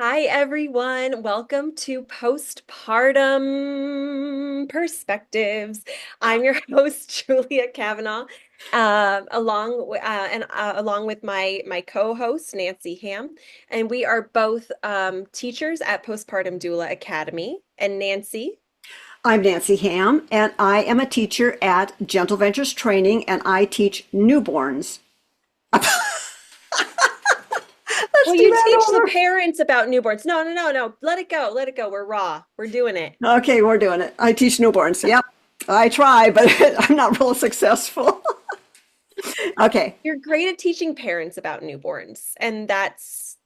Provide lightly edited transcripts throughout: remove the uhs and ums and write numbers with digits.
Hi, everyone. Welcome to Postpartum Perspectives. I'm your host, Julia Kavanaugh, along with my co-host, Nancy Ham, and we are both teachers at Postpartum Doula Academy. And Nancy, I'm Nancy Ham, and I am a teacher at Gentle Ventures Training, and I teach newborns. Let's well, do you teach the that parents about newborns. No, no, no, no. Let it go. Let it go. We're raw. We're doing it. over. Okay, we're doing it. I teach newborns. Yep. I try, but I'm not real successful. Okay. You're great at teaching parents about newborns, and that's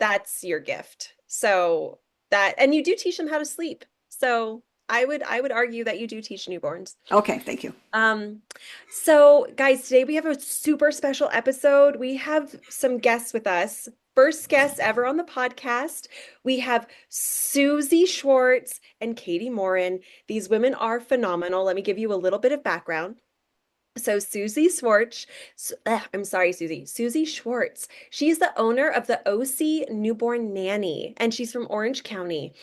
your gift. So that and you do teach them how to sleep. So I would argue that you do teach newborns. Okay, thank you. Um, so guys, today we have a super special episode. We have some guests with us. First guests ever on the podcast. We have Susie Schwartz and Katie Morin. These women are phenomenal. Let me give you a little bit of background. So I'm sorry, Susie Schwartz. She's the owner of the OC Newborn Nanny, and she's from Orange County.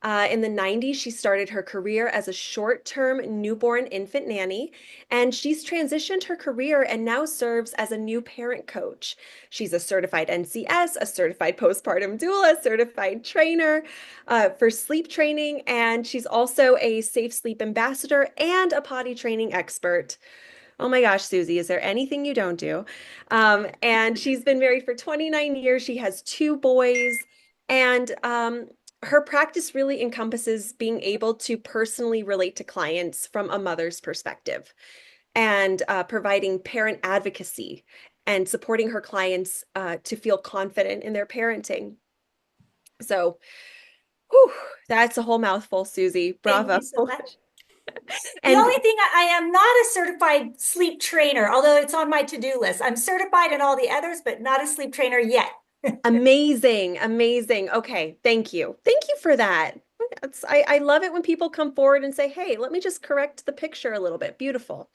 In the 90s, she started her career as a short-term newborn infant nanny, and she's transitioned her career and now serves as a new parent coach. She's a certified NCS, a certified postpartum doula, certified trainer for sleep training, and she's also a safe sleep ambassador and a potty training expert. Oh my gosh, Susie, is there anything you don't do? And she's been married for 29 years. She has two boys, and her practice really encompasses being able to personally relate to clients from a mother's perspective and providing parent advocacy and supporting her clients to feel confident in their parenting. So, whew, that's a whole mouthful, Susie. Thank Bravo. you so much. The And only thing I am not a certified sleep trainer, although it's on my to-do list. I'm certified in all the others, but not a sleep trainer yet. amazing, amazing. Okay, thank you. Thank you for that. I love it when people come forward and say, hey, let me just correct the picture a little bit. Beautiful.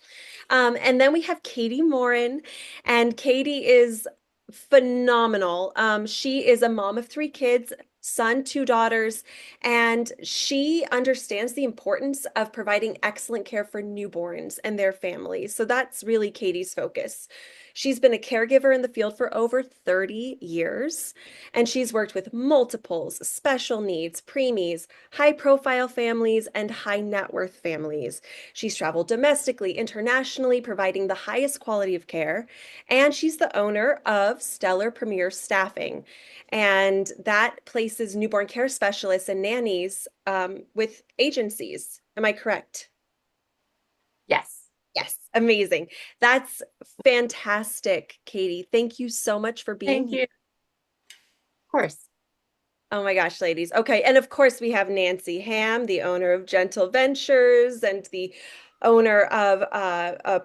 And then we have Katie Morin, and Katie is phenomenal. She is a mom of three kids, son, two daughters, and she understands the importance of providing excellent care for newborns and their families. So that's really Katie's focus. She's been a caregiver in the field for over 30 years, and she's worked with multiples, special needs, preemies, high profile families, and high net worth families. She's traveled domestically, internationally, providing the highest quality of care. And she's the owner of Stellar Premier Staffing. And that places newborn care specialists and nannies with agencies. Am I correct? Yes. Yes, amazing. That's fantastic, Katie. Thank you so much for being Thank here. you. Of course. Oh my gosh, ladies. Okay. And of course, we have Nancy Ham, the owner of Gentle Ventures and the owner of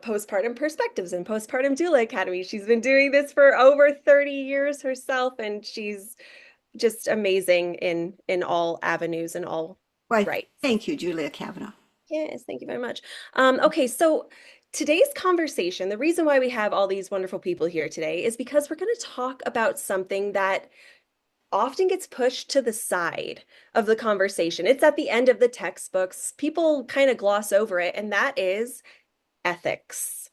Postpartum Perspectives and Postpartum Doula Academy. She's been doing this for over 30 years herself, and she's just amazing in all avenues and all Why, rights. thank you, Julia Kavanaugh. Yes, thank you very much. Okay, so today's conversation, the reason why we have all these wonderful people here today is because we're going to talk about something that often gets pushed to the side of the conversation. It's at the end of the textbooks. People kind of gloss over it, and that is ethics.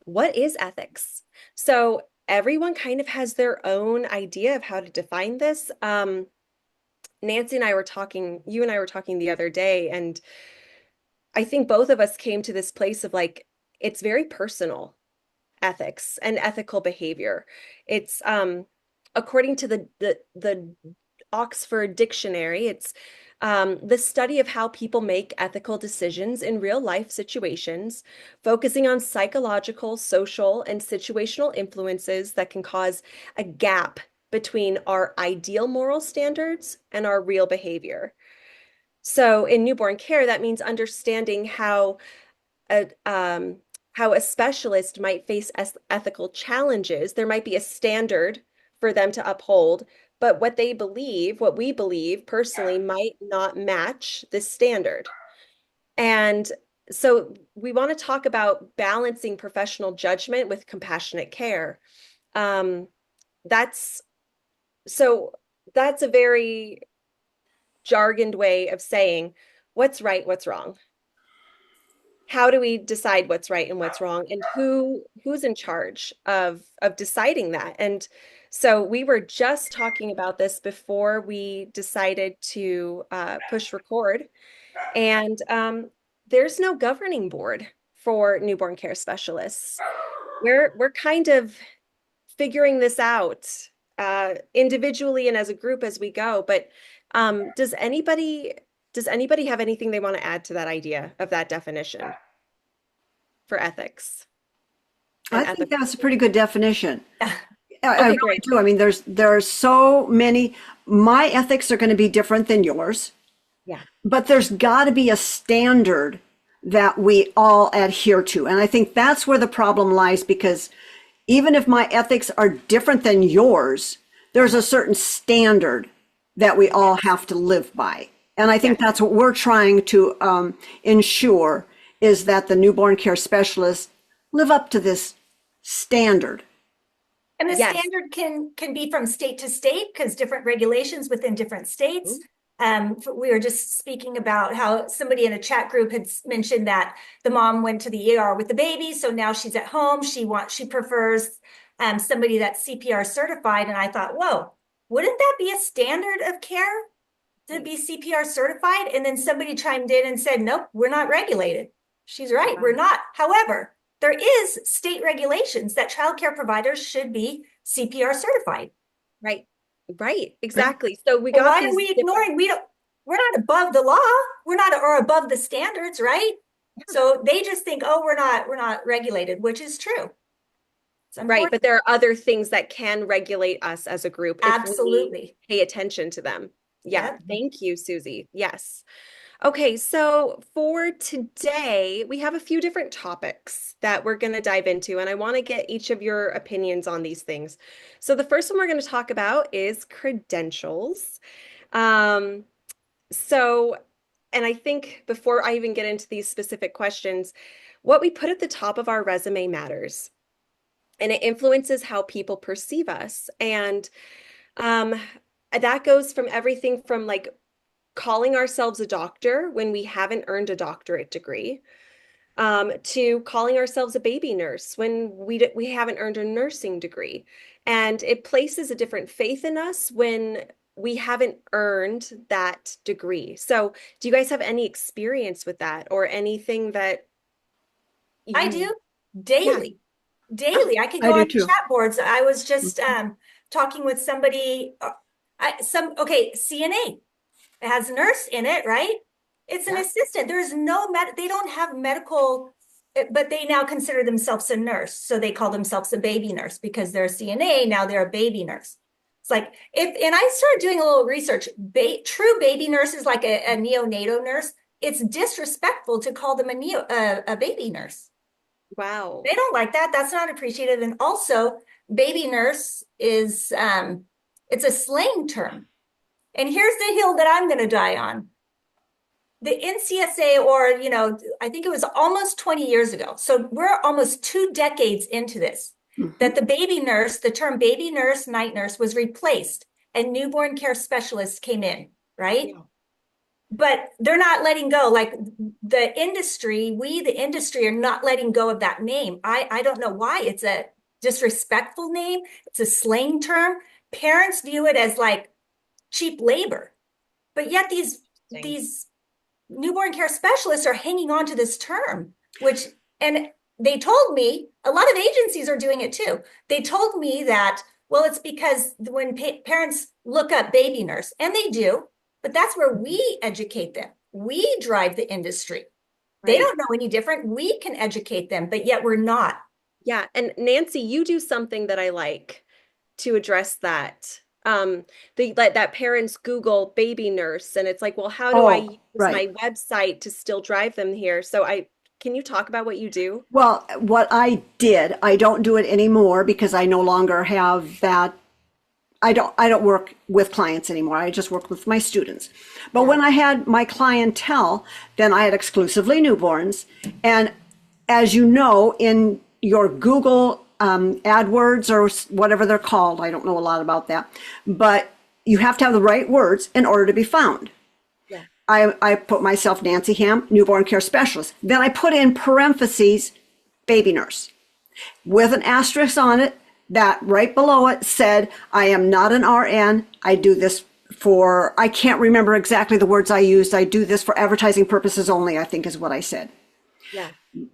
What is ethics? So everyone kind of has their own idea of how to define this. Nancy and I were talking, you and I were talking the other day, and I think both of us came to this place of like, it's very personal ethics and ethical behavior. It's according to the Oxford Dictionary, it's the study of how people make ethical decisions in real life situations, focusing on psychological, social, and situational influences that can cause a gap between our ideal moral standards and our real behavior. So in newborn care, that means understanding how a specialist might face ethical challenges. There might be a standard for them to uphold, but what we believe personally, might not match this standard. And so we want to talk about balancing professional judgment with compassionate care. Um, that's so that's a very jargoned way of saying what's right, what's wrong. How do we decide what's right and what's wrong, and who's in charge of deciding that? And so we were just talking about this before we decided to push record, and there's no governing board for newborn care specialists. We're kind of figuring this out individually and as a group as we go. But does anybody have anything they want to add to that idea of that definition for ethics and I think ethical? that's a pretty good definition. I Okay, really great. do. I mean, there are so many. My ethics are going to be different than yours, Yeah. but there's got to be a standard that we all adhere to. And I think that's where the problem lies, because even if my ethics are different than yours, there's a certain standard that we all have to live by. And I think that's what we're trying to ensure, is that the newborn care specialists live up to this standard. And the Yes. standard can be from state to state, because different regulations within different states. We were just speaking about how somebody in a chat group had mentioned that the mom went to the ER with the baby, so now she's at home. She prefers somebody that's CPR certified, and I thought, whoa, wouldn't that be a standard of care to be CPR certified? And then somebody chimed in and said, nope, we're not regulated. She's right, we're not. However, there is state regulations that childcare providers should be CPR certified. Right. Right. Exactly. So we Well, got why these are we different- ignoring? We're not above the law. We're not, or above the standards, right? So they just think, oh, we're not regulated, which is true. It's Right, but unfortunate. there are other things that can regulate us as a group if we Absolutely. pay attention to them. Yeah. Yep. Thank you, Susie. Yes. Okay, so for today, we have a few different topics that we're going to dive into, and I want to get each of your opinions on these things. So the first one we're going to talk about is credentials. Um, so, and I think before I even get into these specific questions, what we put at the top of our resume matters, and it influences how people perceive us. And um, that goes from everything from like calling ourselves a doctor when we haven't earned a doctorate degree, to calling ourselves a baby nurse when we haven't earned a nursing degree. And it places a different faith in us when we haven't earned that degree. So do you guys have any experience with that, or anything that I you, do yeah. daily. Daily. I could I go do on too. chat boards. I was just talking with somebody, CNA. It has nurse in it, right? It's an Yeah. assistant. There's they don't have medical, but they now consider themselves a nurse. So they call themselves a baby nurse because they're a CNA. Now they're a baby nurse. It's like, and I started doing a little research, true baby nurse is like a neonatal nurse. It's disrespectful to call them a baby nurse. Wow. They don't like that. That's not appreciated. And also, baby nurse is, it's a slang term. And here's the hill that I'm going to die on. The NCSA, or, I think it was almost 20 years ago. So we're almost 2 decades into this, that the term baby nurse, night nurse was replaced and newborn care specialists came in, right? Yeah. But they're not letting go. Like the industry, the industry are not letting go of that name. I don't know why. It's a disrespectful name. It's a slang term. Parents view it as like cheap labor, but yet these newborn care specialists are hanging on to this term, and they told me, a lot of agencies are doing it too. They told me that, well, it's because when parents look up baby nurse, and they do, but that's where we educate them. We drive the industry. They Right. don't know any different. We can educate them, but yet we're not. Yeah. And Nancy, you do something that I like to address that. That parents Google baby nurse, and it's like, well, how do I use right. my website to still drive them here? So can you talk about what you do? Well, what I did, I don't do it anymore because I no longer have that. I don't work with clients anymore. I just work with my students. But when I had my clientele, then I had exclusively newborns. And as you know, in your Google AdWords or whatever they're called, I don't know a lot about that, but you have to have the right words in order to be found. Yeah. I put myself Nancy Ham, newborn care specialist. Then I put in parentheses, baby nurse, with an asterisk on it that right below it said, I am not an RN. I do this for, I can't remember exactly the words I used. I do this for advertising purposes only, I think is what I said. Yeah.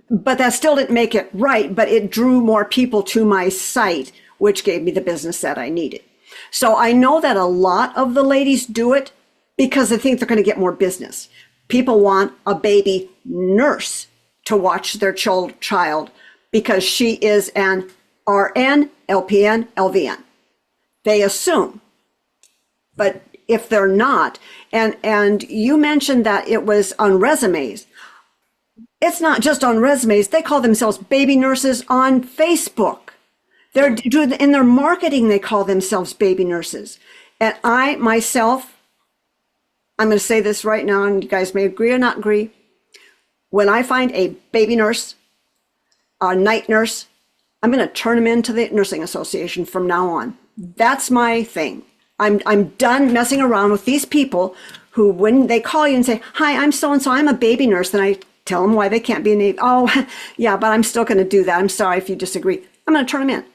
But that still didn't make it right, but it drew more people to my site, which gave me the business that I needed. So I know that a lot of the ladies do it because they think they're going to get more business. People want a baby nurse to watch their child because she is an RN, LPN, LVN. They assume. But if they're not, and you mentioned that it was on resumes. It's not just on resumes. They call themselves baby nurses on Facebook. They're doing in their marketing, they call themselves baby nurses. And I myself, I'm going to say this right now, and you guys may agree or not agree. When I find a baby nurse, a night nurse, I'm going to turn them into the nursing association from now on. That's my thing. I'm done messing around with these people who, when they call you and say, hi, I'm so-and-so, I'm a baby nurse, and I tell them why they can't be a name. Oh, yeah, but I'm still going to do that. I'm sorry if you disagree. I'm going to turn them in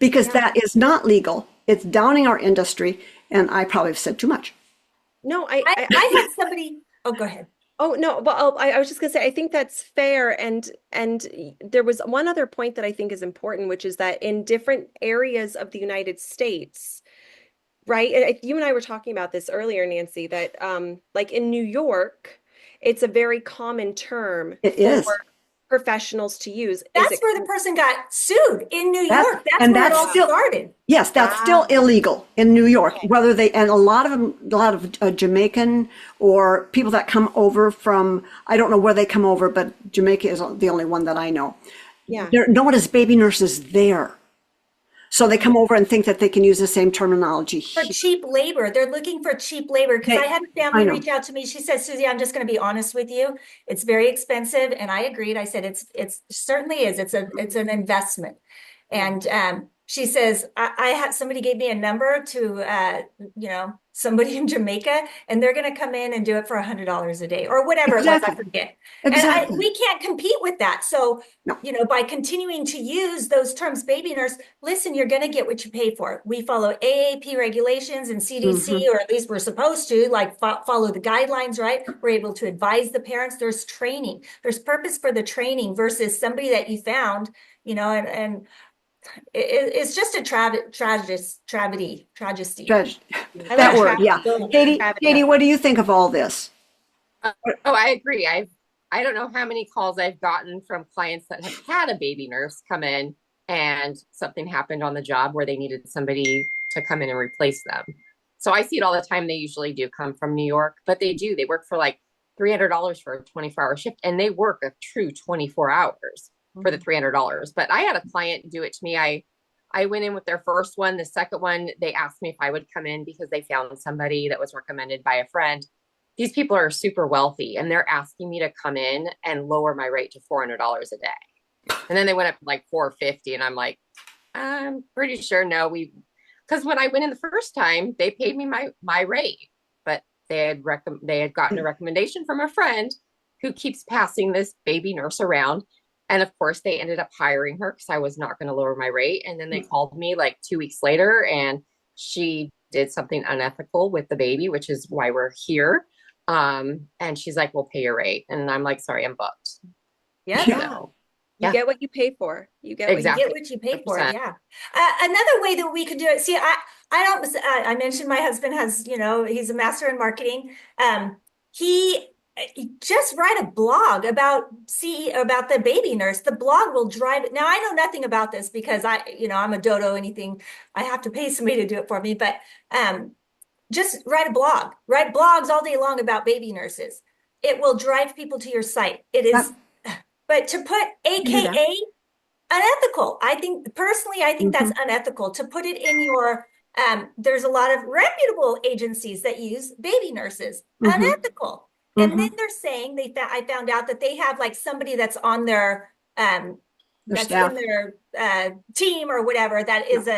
because that is not legal. It's downing our industry, and I probably have said too much. No, I had somebody, oh, go ahead. Oh no, well, I was just gonna say I think that's fair, and there was one other point that I think is important, which is that in different areas of the United States, right? You and I were talking about this earlier, Nancy, that like in New York, it's a very common term It for is. professionals to use. That's where the person got sued in New That's- York. That's and where it that's all still- started. Yes, that's still illegal in New York. Whether they, and a lot of them, a lot of Jamaican or people that come over from, I don't know where they come over, but Jamaica is the only one that I know. Yeah. They're known as baby nurses there. So they come over and think that they can use the same terminology For here. cheap labor. They're looking for cheap labor because I had a I family know. reach out to me. She said, Susie, I'm just going to be honest with you. It's very expensive. And I agreed. I said, it's certainly is. It's an investment. And she says, I had somebody gave me a number to, somebody in Jamaica, and they're going to come in and do it for $100 a day or whatever it was. I Exactly. forget. Exactly. And we can't compete with that. So, No. by continuing to use those terms, baby nurse, listen, you're going to get what you pay for. We follow AAP regulations and CDC, or at least we're supposed to, like follow the guidelines, right? We're able to advise the parents. There's training. There's purpose for the training versus somebody that you found, and it's just a tragedy. That word, yeah. Katie, what do you think of all this? Oh, I agree. I don't know how many calls I've gotten from clients that have had a baby nurse come in and something happened on the job where they needed somebody to come in and replace them. So I see it all the time. They usually do come from New York, but they work for like $300 for a 24-hour shift, and they work a true 24 hours for the $300. But I had a client do it to me. I went in with their first one. The second one, they asked me if I would come in because they found somebody that was recommended by a friend. These people are super wealthy, and they're asking me to come in and lower my rate to $400 a day. And then they went up to like $450, and I'm like, I'm pretty sure no. Because when I went in the first time, they paid me my rate, but they had gotten a recommendation from a friend who keeps passing this baby nurse around. And of course, they ended up hiring her because I was not going to lower my rate. And then they called me like 2 weeks later, and she did something unethical with the baby, which is why we're here. And she's like, we'll pay your rate. And I'm like, sorry, I'm booked. Yeah. So, You get what you pay for. You get Exactly. What you pay for. 100%. Yeah. Another way that we could do it. See, I mentioned my husband has, he's a master in marketing. He just write a blog about the baby nurse. The blog will drive it. Now I know nothing about this because I'm a dodo. Anything I have to pay somebody to do it for me. But just write blogs all day long about baby nurses. It will drive people to your site. It is, but to put AKA unethical. I think that's unethical to put it in your. There's a lot of reputable agencies that use baby nurses. Unethical. And then they're saying I found out that they have like somebody that's on their Their that's staff. in their team or whatever that is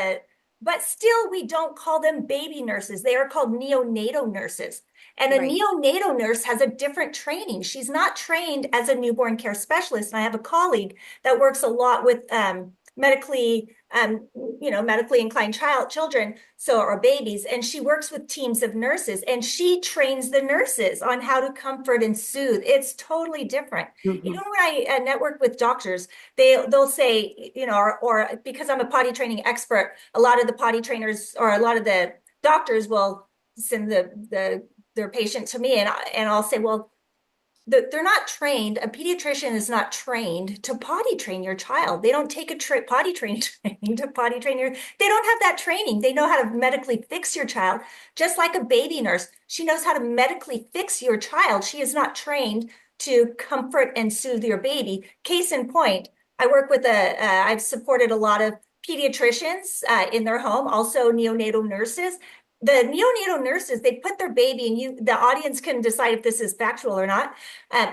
but still we don't call them baby nurses. They are called neonatal nurses. And a Right. neonatal nurse has a different training. She's not trained as a newborn care specialist. And I have a colleague that works a lot with medically inclined children, or babies, and she works with teams of nurses, and she trains the nurses on how to comfort and soothe. It's totally different. Mhm. Even when I network with doctors, they'll say, or because I'm a potty training expert, a lot of the potty trainers or a lot of the doctors will send their patient to me, and I'll say, well, they're not trained. A pediatrician is not trained to potty train your child. They don't take a potty training training to potty train they don't have that training. They know how to medically fix your child, just like a baby nurse. She knows how to medically fix your child. She is not trained to comfort and soothe your baby. Case in point, I work with I've supported a lot of pediatricians in their home, also neonatal nurses. The neonatal nurses, they put their baby, and the audience can decide if this is factual or not.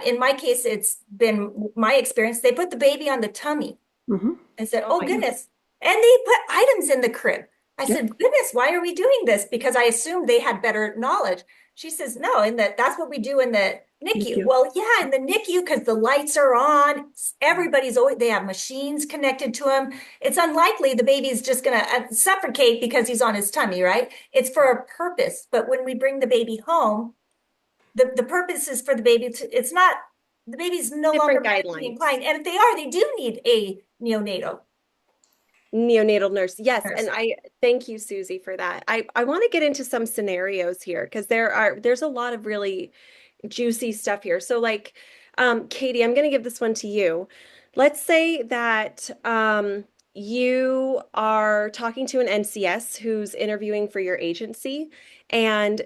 In my case, it's been my experience. They put the baby on the tummy. Mhm. I said, Oh oh my goodness. And they put items in the crib. I Yeah. said, goodness, why are we doing this? Because I assumed they had better knowledge. She says, no, and that's what we do in the NICU. NICU. Well, yeah, in the NICU, because the lights are on, they have machines connected to them. It's unlikely the baby's just going to suffocate because he's on his tummy, right? It's for a purpose. But when we bring the baby home, the purpose is for the baby it's not, the baby's no Different longer guidelines. inclined. And if they do need a neonatal Neonatal nurse. Yes. nurse. And I thank you, Susie, for that. I want to get into some scenarios here because there's a lot of really juicy stuff here. So like, Katie, I'm going to give this one to you. Let's say that you are talking to an NCS who's interviewing for your agency, and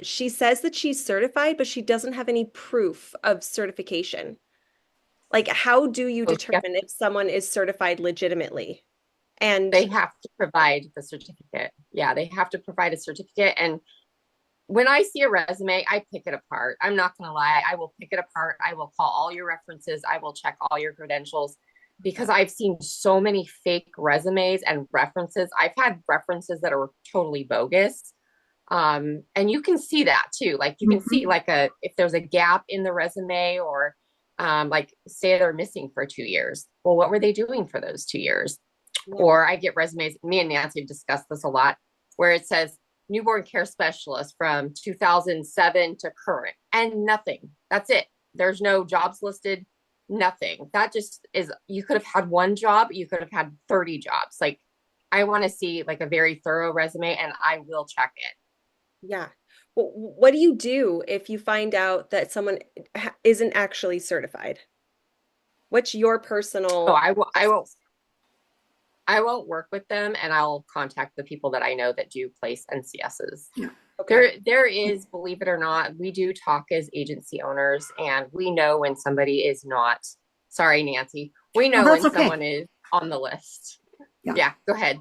she says that she's certified, but she doesn't have any proof of certification. Like, how do you Oh, yeah. determine if someone is certified legitimately? And They have to provide the certificate. Yeah, they have to provide a certificate. And when I see a resume, I pick it apart. I'm not going to lie. I will pick it apart. I will call all your references. I will check all your credentials because I've seen so many fake resumes and references. I've had references that are totally bogus. And you can see that too. Like you can see if there's a gap in the resume, or like say they're missing for 2 years. Well, what were they doing for those 2 years? Or I get resumes, me and Nancy have discussed this a lot, where it says newborn care specialist from 2007 to current, and nothing. That's it. There's no jobs listed, nothing. That just is, you could have had one job, you could have had 30 jobs. Like, I want to see like a very thorough resume, and I will check it. yeah. Well, what do you do if you find out that someone isn't actually certified? What's your personal? So I won't work with them, and I'll contact the people that I know that do place NCSs. Yeah. Okay. There is, believe it or not, we do talk as agency owners, and we know when somebody is not. Sorry, Nancy. We know when someone is on the list. Yeah, go ahead.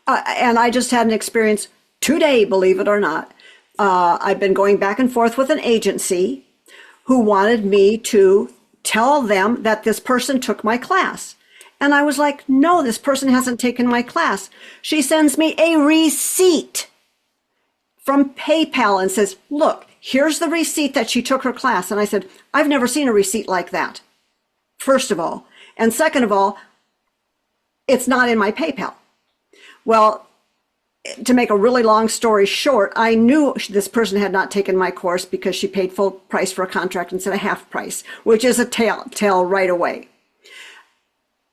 And I just had an experience today, believe it or not. I've been going back and forth with an agency who wanted me to tell them that this person took my class. And I was like, no, this person hasn't taken my class. She sends me a receipt from PayPal and says, look, here's the receipt that she took her class. And I said, I've never seen a receipt like that, first of all. And second of all, it's not in my PayPal. Well, to make a really long story short, I knew this person had not taken my course because she paid full price for a contract instead of half price, which is a tell right away.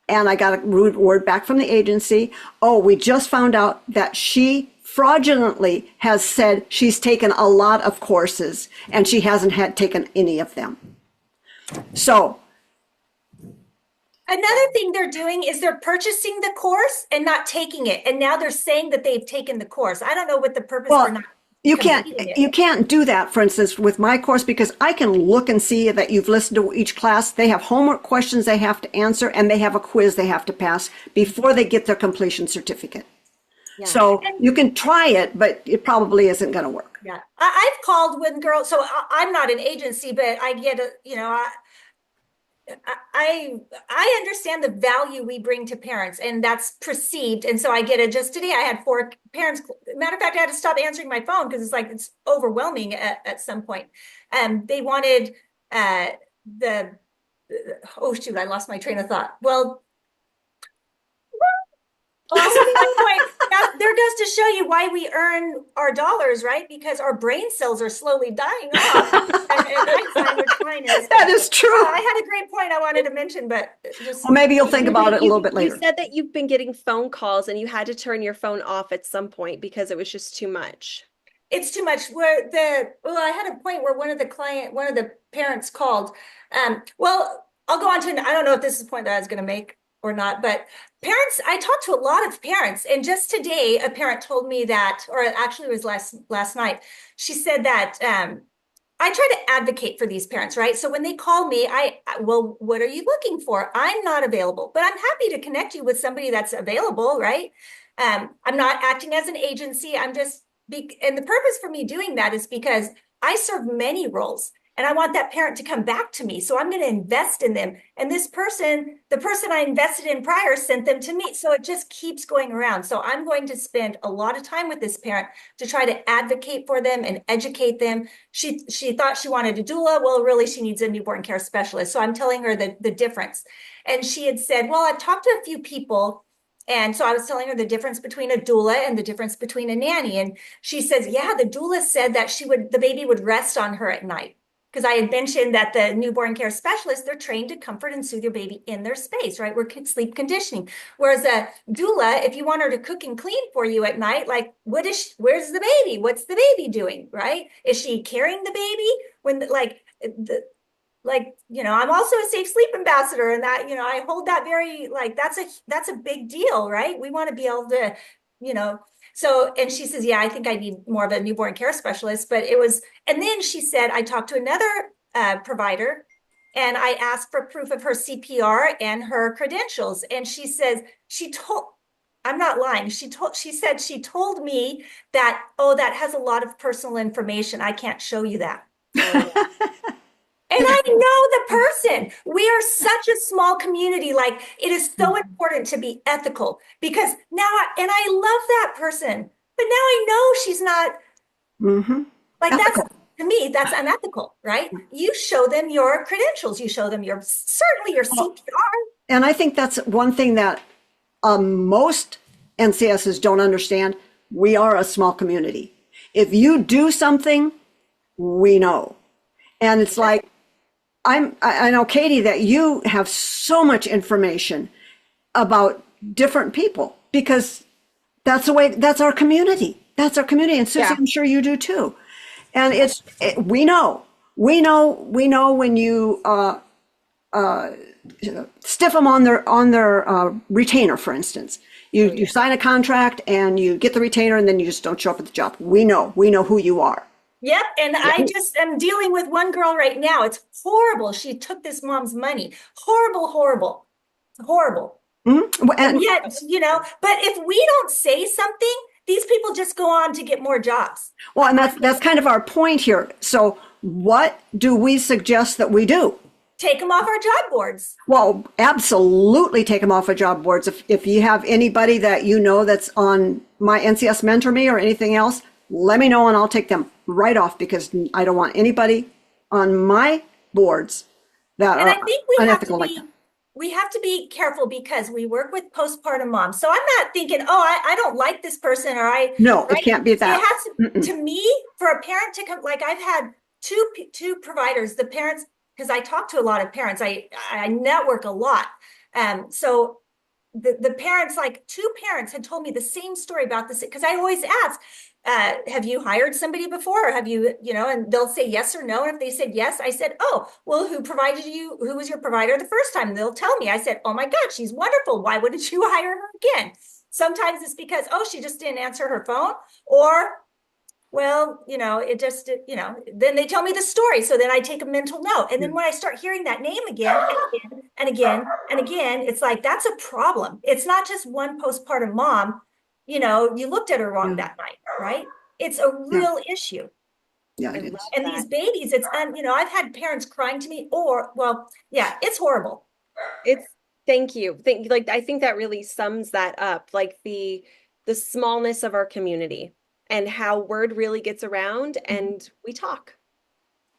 And I got a rude word back from the agency. Oh, we just found out that she fraudulently has said she's taken a lot of courses and she hasn't taken any of them. So another thing they're doing is they're purchasing the course and not taking it. And now they're saying that they've taken the course. I don't know what the purpose for not. You can't do that, for instance, with my course, because I can look and see that you've listened to each class. They have homework questions they have to answer, and they have a quiz they have to pass before they get their completion certificate. Yeah. So you can try it, but it probably isn't going to work. Yeah, I've called when girls. So I'm not an agency, but I get I understand the value we bring to parents, and that's perceived. And so I get it. Just today, I had 4 parents. Matter of fact, I had to stop answering my phone because it's overwhelming at some point. They wanted the oh shoot, I lost my train of thought. Well, lost my point. That, there goes to show you why we earn our dollars, right? Because our brain cells are slowly dying off. and I find That is true. I had a great point I wanted to mention, but just Well, maybe you'll think about it a little bit later. You said that you've been getting phone calls and you had to turn your phone off at some point because it was just too much. it's too much. I had a point where one of the parents called. Well, I'll go on to, I don't know if this is a point that I was going to make or not, but parents, I talked to a lot of parents, and just today, a parent told me that, or actually it was last night, she said that, I try to advocate for these parents, right? So when they call me, well, what are you looking for? I'm not available, but I'm happy to connect you with somebody that's available, right? I'm not acting as an agency. I'm just, and the purpose for me doing that is because I serve many roles and I want that parent to come back to me. So I'm going to invest in them. And this person, the person I invested in prior, sent them to me. So it just keeps going around. So I'm going to spend a lot of time with this parent to try to advocate for them and educate them. She thought she wanted a doula. Well, really, she needs a newborn care specialist. So I'm telling her the difference. And she had said, well, I've talked to a few people. And so I was telling her the difference between a doula and the difference between a nanny. And she says, yeah, the doula said that the baby would rest on her at night. Because I had mentioned that the newborn care specialists, they're trained to comfort and soothe your baby in their space, right? We're sleep conditioning. Whereas a doula, if you want her to cook and clean for you at night, like, where's the baby? What's the baby doing, right? Is she carrying the baby? I'm also a safe sleep ambassador, and that, I hold that very, that's a big deal, right? We want to be able to, so, and she says, yeah, I think I need more of a newborn care specialist, and then she said, I talked to another provider and I asked for proof of her CPR and her credentials. And she says, I'm not lying. She said she told me that, oh, that has a lot of personal information. I can't show you that. And I know the person. We are such a small community. Like, it is so important to be ethical because now, and I love that person, but now I know she's not like ethical. To me, that's unethical, right? You show them your credentials. You show them certainly your CPR. And I think that's one thing that most NCSs don't understand. We are a small community. If you do something, we know. And it's like, I know, Katie, that you have so much information about different people because that's our community. That's our community. And Susie, yeah. I'm sure you do too. And we know when you stiff them on their retainer, for instance. You sign a contract and you get the retainer and then you just don't show up at the job. We know who you are. Yep. And I just am dealing with one girl right now. It's horrible. She took this mom's money. Horrible. Mm-hmm. And yet, but if we don't say something, these people just go on to get more jobs. Well, and that's kind of our point here. So what do we suggest that we do? Take them off our job boards. Well, absolutely take them off our job boards. If you have anybody that that's on my NCS Mentor Me or anything else, let me know and I'll take them right off because I don't want anybody on my boards that are unethical like that. We have to be careful because we work with postpartum moms. So I'm not thinking, I don't like this person No, right? It can't be that. It has to me, for a parent to come, like I've had two providers, the parents, because I talk to a lot of parents, I network a lot. So the parents, like 2 parents had told me the same story about this, because I always ask, have you hired somebody before? Or have you, and they'll say yes or no. And if they said yes, I said, oh, well, who was your provider the first time? And they'll tell me. I said, oh my God, she's wonderful. Why wouldn't you hire her again? Sometimes it's because, she just didn't answer her phone, or, well, it just, then they tell me the story. So then I take a mental note. And then when I start hearing that name again and again and again, it's like, that's a problem. It's not just one postpartum mom. You looked at her wrong that night, right? It's a real issue. Yeah, I it is. love And that. these babies, it's, I've had parents crying to me yeah, it's horrible. It's thank you. Like I think that really sums that up, like the smallness of our community and how word really gets around and we talk.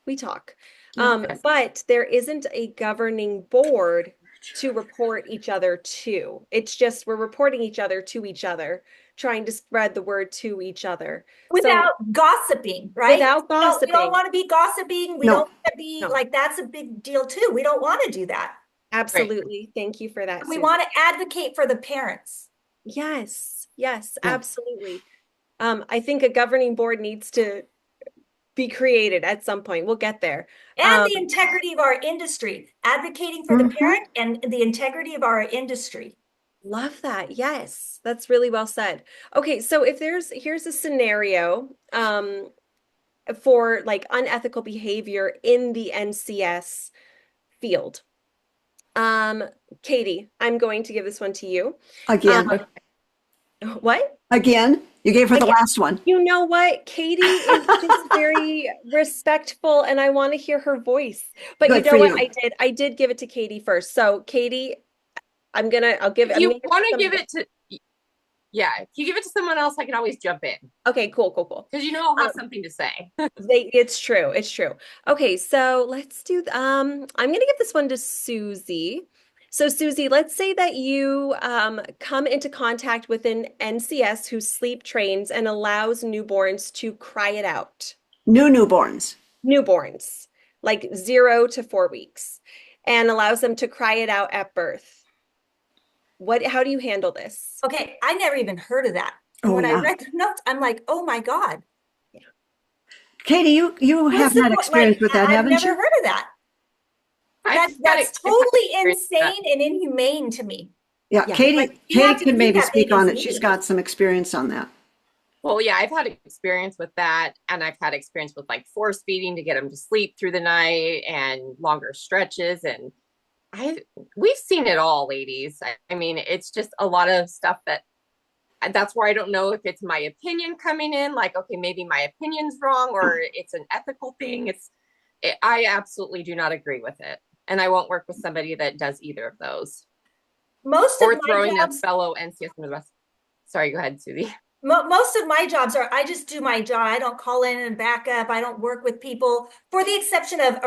We talk. Yes. But there isn't a governing board to report each other to. It's just we're reporting each other to each other, trying to spread the word to each other. So Without gossiping, right? without We don't gossiping, want to be gossiping. We No. don't want to be no, like, that's a big deal too. We don't want to do that. absolutely. Thank you for that, We Susie. want to advocate for the parents. Yes, yes, Yeah. absolutely. I think a governing board needs to be created at some point. We'll get there. And the integrity of our industry, advocating for the Mhm. parent and the integrity of our industry. Love that. Yes, that's really well said. Okay, so if here's a scenario for like unethical behavior in the NCS field. Katie, I'm going to give this one to you. Again, What? again, you gave her the Again. last one. You know what? Katie is just very respectful and I want to hear her voice. But Good you know for what? you. I did give it to Katie first. So Katie, If you want to give it to, yeah, if you give it to someone else, I can always jump in Okay, cool. because you know I'll have something to say. It's true. It's true. Okay, so let's do I'm gonna give this one to Susie. So Susie, let's say that you come into contact with an NCS who sleep trains and allows newborns to cry it out. Newborns. Newborns, like 0 to 4 weeks, and allows them to cry it out at birth. How do you handle this? Okay, I never even heard of that. And Oh, when I yeah. read the notes, I'm like, oh my God. Katie, you have had experience with that, I've haven't never you? heard of that. That's totally insane and inhumane to me. Yeah, Yeah. Katie You have to can keep maybe that speak on baby's it. She's needs. got some experience on that. Well, yeah, I've had experience with that, and I've had experience with like force feeding to get them to sleep through the night and longer stretches, and we've seen it all, ladies. I mean, it's just a lot of stuff that's where I don't know if it's my opinion coming in, like, okay, maybe my opinion's wrong, or it's an ethical thing. I absolutely do not agree with it, and I won't work with somebody that does either of those. Most Or of my throwing a jobs, fellow NCS in the bus. Sorry, go ahead, Susie. most of my jobs are, I just do my job. I don't call in and back up. I don't work with people, for the exception of,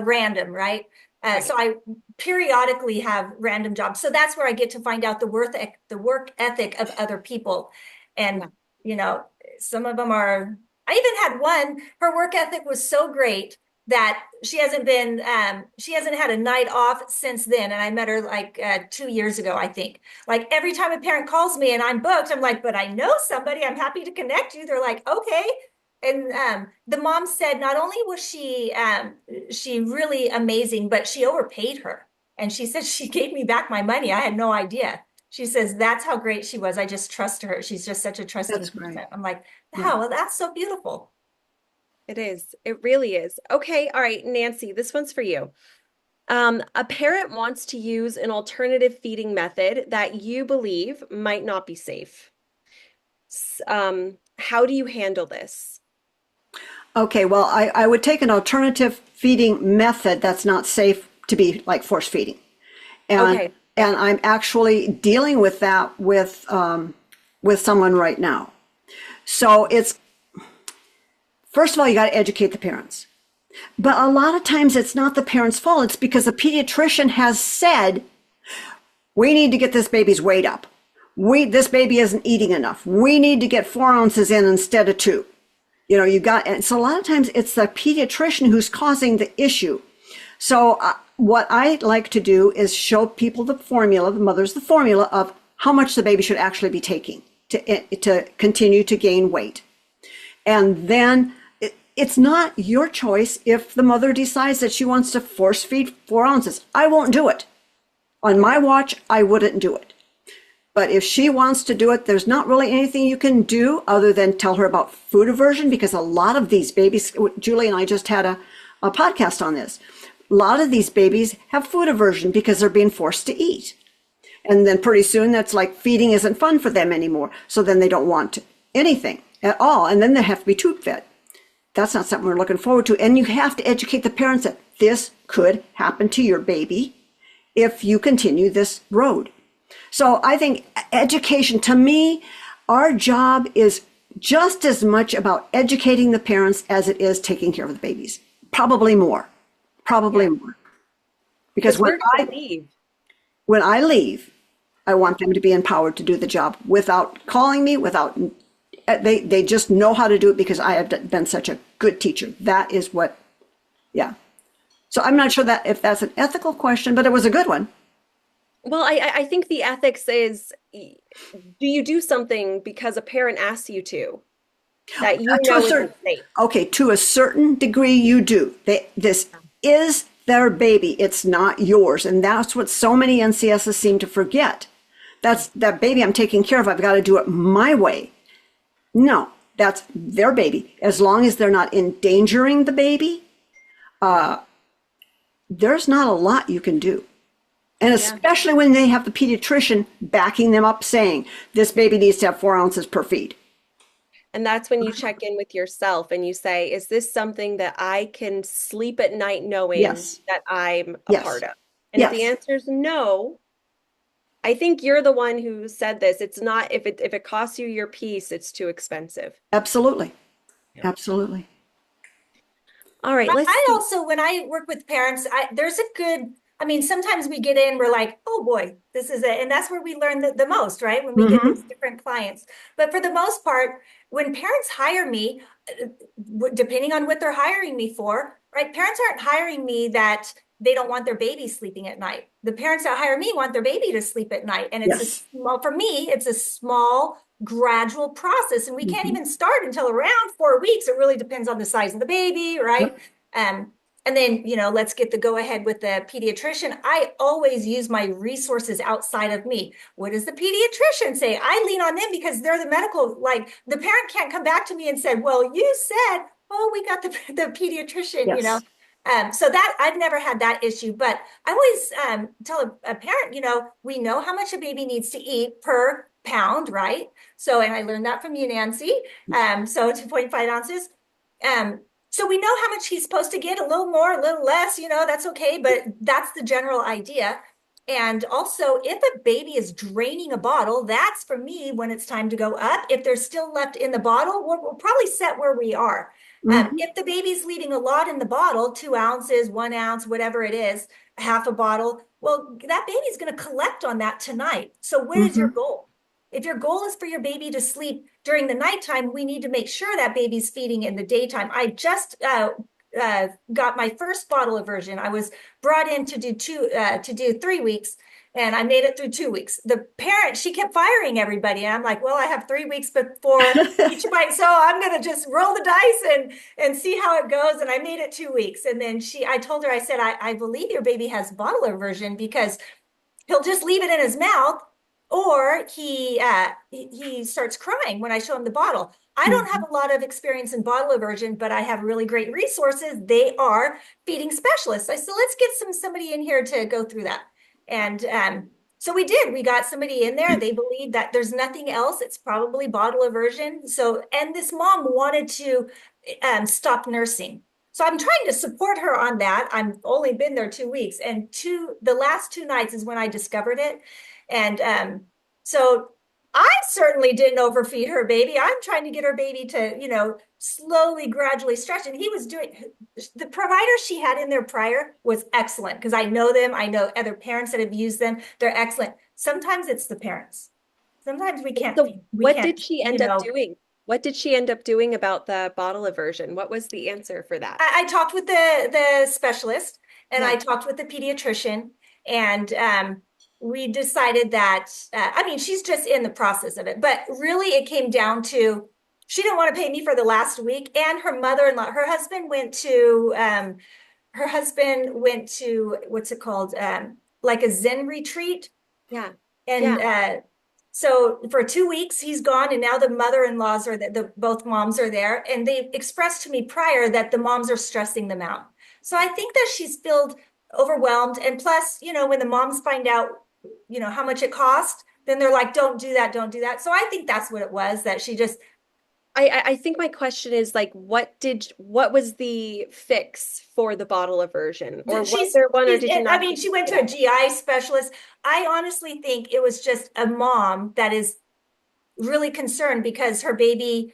random, right? Right. So I periodically have random jobs. So that's where I get to find out the work ethic of other people. And, some of them are, I even had one, her work ethic was so great that she hasn't had a night off since then. And I met her like 2 years ago, I think. Like every time a parent calls me and I'm booked, I'm like, but I know somebody, I'm happy to connect you. They're like, okay. And the mom said not only was she really amazing, but she overpaid her. And she said she gave me back my money. I had no idea. She says that's how great she was. I just trust her. She's just such a trusting That's person. great. I'm like, Yeah. wow, well, that's so beautiful. It is. It really is. Okay. All right, Nancy, this one's for you. A parent wants to use an alternative feeding method that you believe might not be safe. How do you handle this? Okay, well, I would take an alternative feeding method that's not safe to be like force feeding. Okay. And I'm actually dealing with that with someone right now. So first of all, you got to educate the parents. But a lot of times it's not the parents' fault. It's because the pediatrician has said, we need to get this baby's weight up. This baby isn't eating enough. We need to get 4 ounces in instead of 2. And so a lot of times it's the pediatrician who's causing the issue. So what I like to do is show people the mothers the formula of how much the baby should actually be taking to continue to gain weight. And then it's not your choice if the mother decides that she wants to force feed 4 ounces. I won't do it. On my watch, I wouldn't do it. But if she wants to do it, there's not really anything you can do other than tell her about food aversion, because a lot of these babies, Julie and I just had a podcast on this. A lot of these babies have food aversion because they're being forced to eat. And then pretty soon that's like feeding isn't fun for them anymore. So then they don't want anything at all. And then they have to be tube fed. that's not something we're looking forward to. And you have to educate the parents that this could happen to your baby if you continue this road. So I think education, to me, our job is just as much about educating the parents as it is taking care of the babies. Probably more. Probably more. Because Where do you leave? when I leave, I want them to be empowered to do the job without calling me, without they just know how to do it because I have been such a good teacher. That is what, yeah. So I'm not sure that if that's an ethical question, but it was a good one. Well, I think the ethics is, do you do something because a parent asks you to, that you To know a certain, isn't safe? okay, to a certain degree you do. This is their baby. It's not yours. And that's what so many NCSs seem to forget. That's that baby I'm taking care of. I've got to do it my way. No, that's their baby. As long as they're not endangering the baby, there's not a lot you can do. And especially when they have the pediatrician backing them up saying, this baby needs to have 4 ounces per feed. And that's when you check in with yourself and you say, is this something that I can sleep at night knowing Yes. that I'm a Yes. part of? And if the Yes. answer is no, I think you're the one who said this. It's not, if it costs you your peace, it's too expensive. Absolutely. Absolutely. All right, let's I see. also, when I work with parents, there's a good, I mean, sometimes we get in, we're like, oh boy, this is it. And that's where we learn the most, right? When we get these different clients. But for the most part, when parents hire me, depending on what they're hiring me for, right? Parents aren't hiring me that they don't want their baby sleeping at night. The parents that hire me want their baby to sleep at night. And it's a Yes. small, for me, it's a small, gradual process. And we can't even start until around 4 weeks. It really depends on the size of the baby, right? And then, let's get the go ahead with the pediatrician. I always use my resources outside of me. What does the pediatrician say? I lean on them because they're the medical, like the parent can't come back to me and say, well, you said, oh, we got the pediatrician, Yes. So that I've never had that issue, but I always tell a parent, we know how much a baby needs to eat per pound, right? So, and I learned that from you, Nancy. So 2.5 ounces. So we know how much he's supposed to get, a little more, a little less, that's okay, but that's the general idea. And also, if a baby is draining a bottle, that's for me when it's time to go up. If there's still left in the bottle, we'll probably set where we are. If the baby's leaving a lot in the bottle, 2 ounces, 1 ounce, whatever it is, half a bottle, well, that baby's going to collect on that tonight. So what is your goal? If your goal is for your baby to sleep during the nighttime, we need to make sure that baby's feeding in the daytime. I just got my first bottle aversion. I was brought in to do 3 weeks, and I made it through 2 weeks. The parent, she kept firing everybody, and I'm like, well, I have 3 weeks before each bite, so I'm gonna just roll the dice and see how it goes. And I made it 2 weeks, and then I told her, I said, I believe your baby has bottle aversion because he'll just leave it in his mouth, or he starts crying when I show him the bottle. I don't have a lot of experience in bottle aversion, but I have really great resources. They are feeding specialists. I said, let's get somebody in here to go through that. And so we did. We got somebody in there. They believe that there's nothing else. It's probably bottle aversion. So, and this mom wanted to stop nursing. So I'm trying to support her on that. I've only been there 2 weeks, and the last 2 nights is when I discovered it. And so I certainly didn't overfeed her baby. I'm trying to get her baby to, slowly, gradually stretch. And the provider she had in there prior was excellent because I know them. I know other parents that have used them. They're excellent. Sometimes it's the parents. Sometimes we can't. So what did she end up doing? What did she end up doing about the bottle aversion? What was the answer for that? I talked with the specialist, and I talked with the pediatrician, and we decided that, she's just in the process of it, but really it came down to, she didn't want to pay me for the last week, and her mother-in-law, her husband went to, what's it called? Like a Zen retreat. Yeah. And so for 2 weeks he's gone, and now the mother-in-laws both moms are there, and they expressed to me prior that the moms are stressing them out. So I think that she's felt overwhelmed. And plus, when the moms find out, how much it cost, then they're like, don't do that, don't do that. So I think that's what it was, that she just I think my question is like, what was the fix for the bottle aversion? Or was there one, or did you I not? mean, she went to a GI specialist. I honestly think it was just a mom that is really concerned because her baby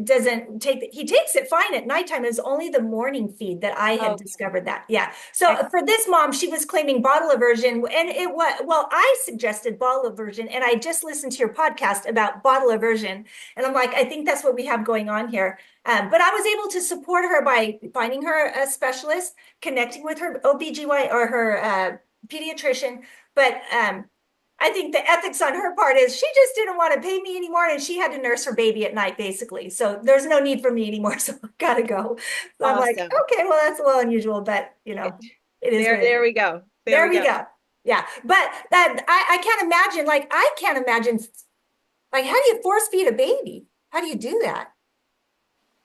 doesn't take he takes it fine at nighttime. It was only the morning feed that I had Okay. discovered that. Yeah. So for this mom, she was claiming bottle aversion, and it was, well, I suggested bottle aversion, and I just listened to your podcast about bottle aversion, and I'm like, I think that's what we have going on here. But I was able to support her by finding her a specialist, connecting with her OBGY or her pediatrician. But I think the ethics on her part is she just didn't want to pay me anymore, and she had to nurse her baby at night, basically. So there's no need for me anymore. So I gotta go. So I'm like, Awesome. okay, well, that's a little unusual, but you know, it is what it There is. we go. There we go. Yeah. But that I can't imagine, like, I can't imagine, like, how do you force feed a baby? How do you do that?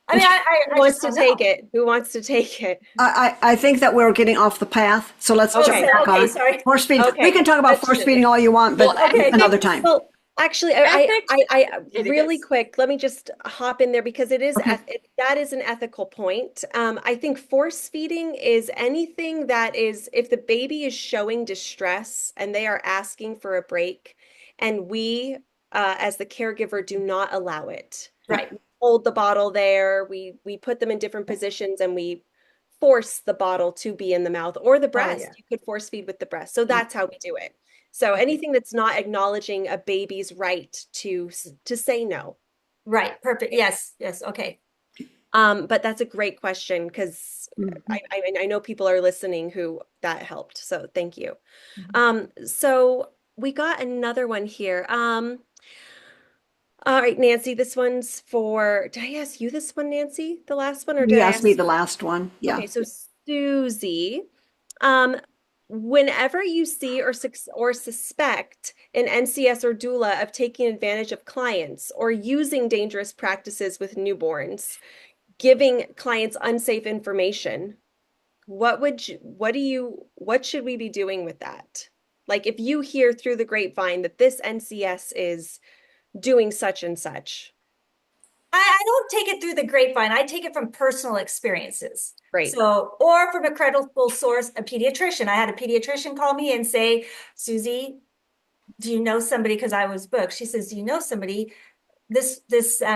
I mean, Who I wants just to don't take know. it? Who wants to take it? I think that we're getting off the path. So let's Okay. jump back Okay, on sorry. force feeding. Okay. We can talk about Let's force do feeding it. all you want, but Well, Okay. another time. Well, actually, Ethics, it really is. quick, let me just hop in there because it is Okay. that is an ethical point. I think force feeding is anything that is, if the baby is showing distress and they are asking for a break, and we, as the caregiver, do not allow it. Right. We hold the bottle there. We put them in different positions, and we force the bottle to be in the mouth or the Oh, breast. yeah. You could force feed with the breast. So that's how we do it. So anything that's not acknowledging a baby's right to say no. Right. Perfect. Yes. Yes. Okay. But that's a great question because Mhm. I know people are listening who that helped. So thank you. Mhm. So we got another one here. All right, Nancy, this one's for, did I ask you this one, Nancy? The last one, or did You I asked me ask? the last one. Yeah. Okay, so Susie, um, whenever you see or suspect an NCS or doula of taking advantage of clients or using dangerous practices with newborns, giving clients unsafe information, what should we be doing with that? Like if you hear through the grapevine that this NCS is doing such and such. I don't take it through the grapevine. I take it from personal experiences. Great. So, or from a credible source, a pediatrician. I had a pediatrician call me and say, Susie, do you know somebody? Because I was booked. She says, do you know somebody? This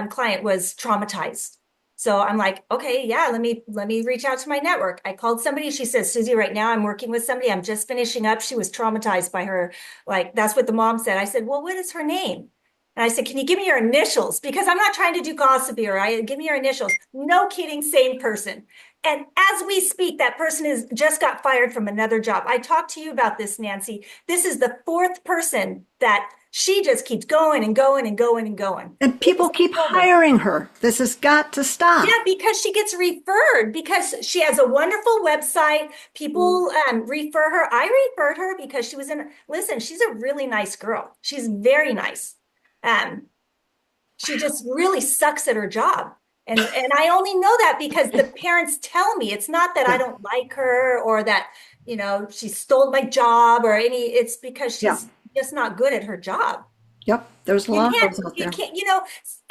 client was traumatized. So I'm like, okay, yeah, let me reach out to my network. I called somebody. She says, Susie, right now I'm working with somebody. I'm just finishing up. She was traumatized by her. Like, that's what the mom said. I said, well, what is her name? And I said, can you give me your initials? Because I'm not trying to do gossipy, or I give me your initials. No kidding, same person. And as we speak, that person is just got fired from another job. I talked to you about this, Nancy. This is the fourth person that she just keeps going and going and going and going. And It people is keep horrible. hiring her. This has got to stop. Yeah, because she gets referred, because she has a wonderful website. People refer her. I referred her because she was in, listen, she's a really nice girl. She's very nice. Um, she just really sucks at her job. And I only know that because the parents tell me. It's not that I Yeah. don't like her or that, she stole my job or any, it's because Yeah. she's just not good at her job. Yep. There's a lot of those out You there. can't,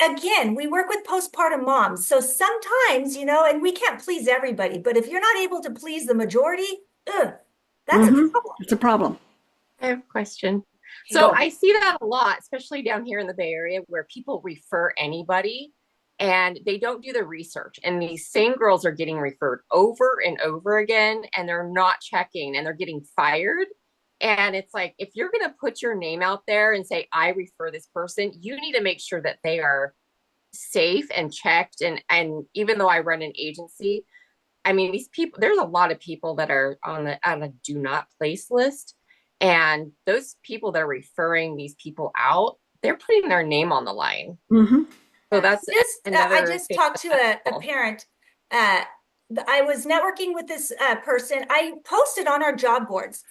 again, we work with postpartum moms. So sometimes, and we can't please everybody, but if you're not able to please the majority, that's a problem. It's a problem. I have a question. Go So I see that a lot, especially down here in the Bay Area, where people refer anybody and they don't do the research. And these same girls are getting referred over and over again, and they're not checking and they're getting fired. And it's like, if you're going to put your name out there and say, I refer this person, you need to make sure that they are safe and checked. And even though I run an agency, I mean, these people, there's a lot of people that are on a do not place list. And those people that are referring these people out, they're putting their name on the line. Mm-hmm. So that's I another just thing talked to a helpful. parent. I was networking with this person. I posted on our job boards.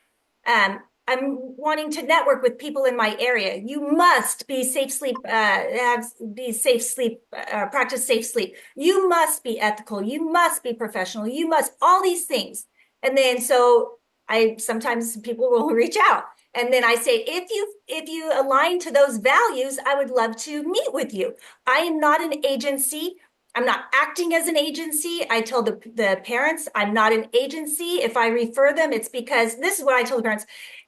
I'm wanting to network with people in my area. You must be safe sleep, practice safe sleep. You must be ethical. You must be professional. You must all these things. And then so sometimes people will reach out. And then I say, if you align to those values, I would love to meet with you. I am not an agency. I'm not acting as an agency. I tell the parents, I'm not an agency. If I refer them, it's because this is what I tell the parents.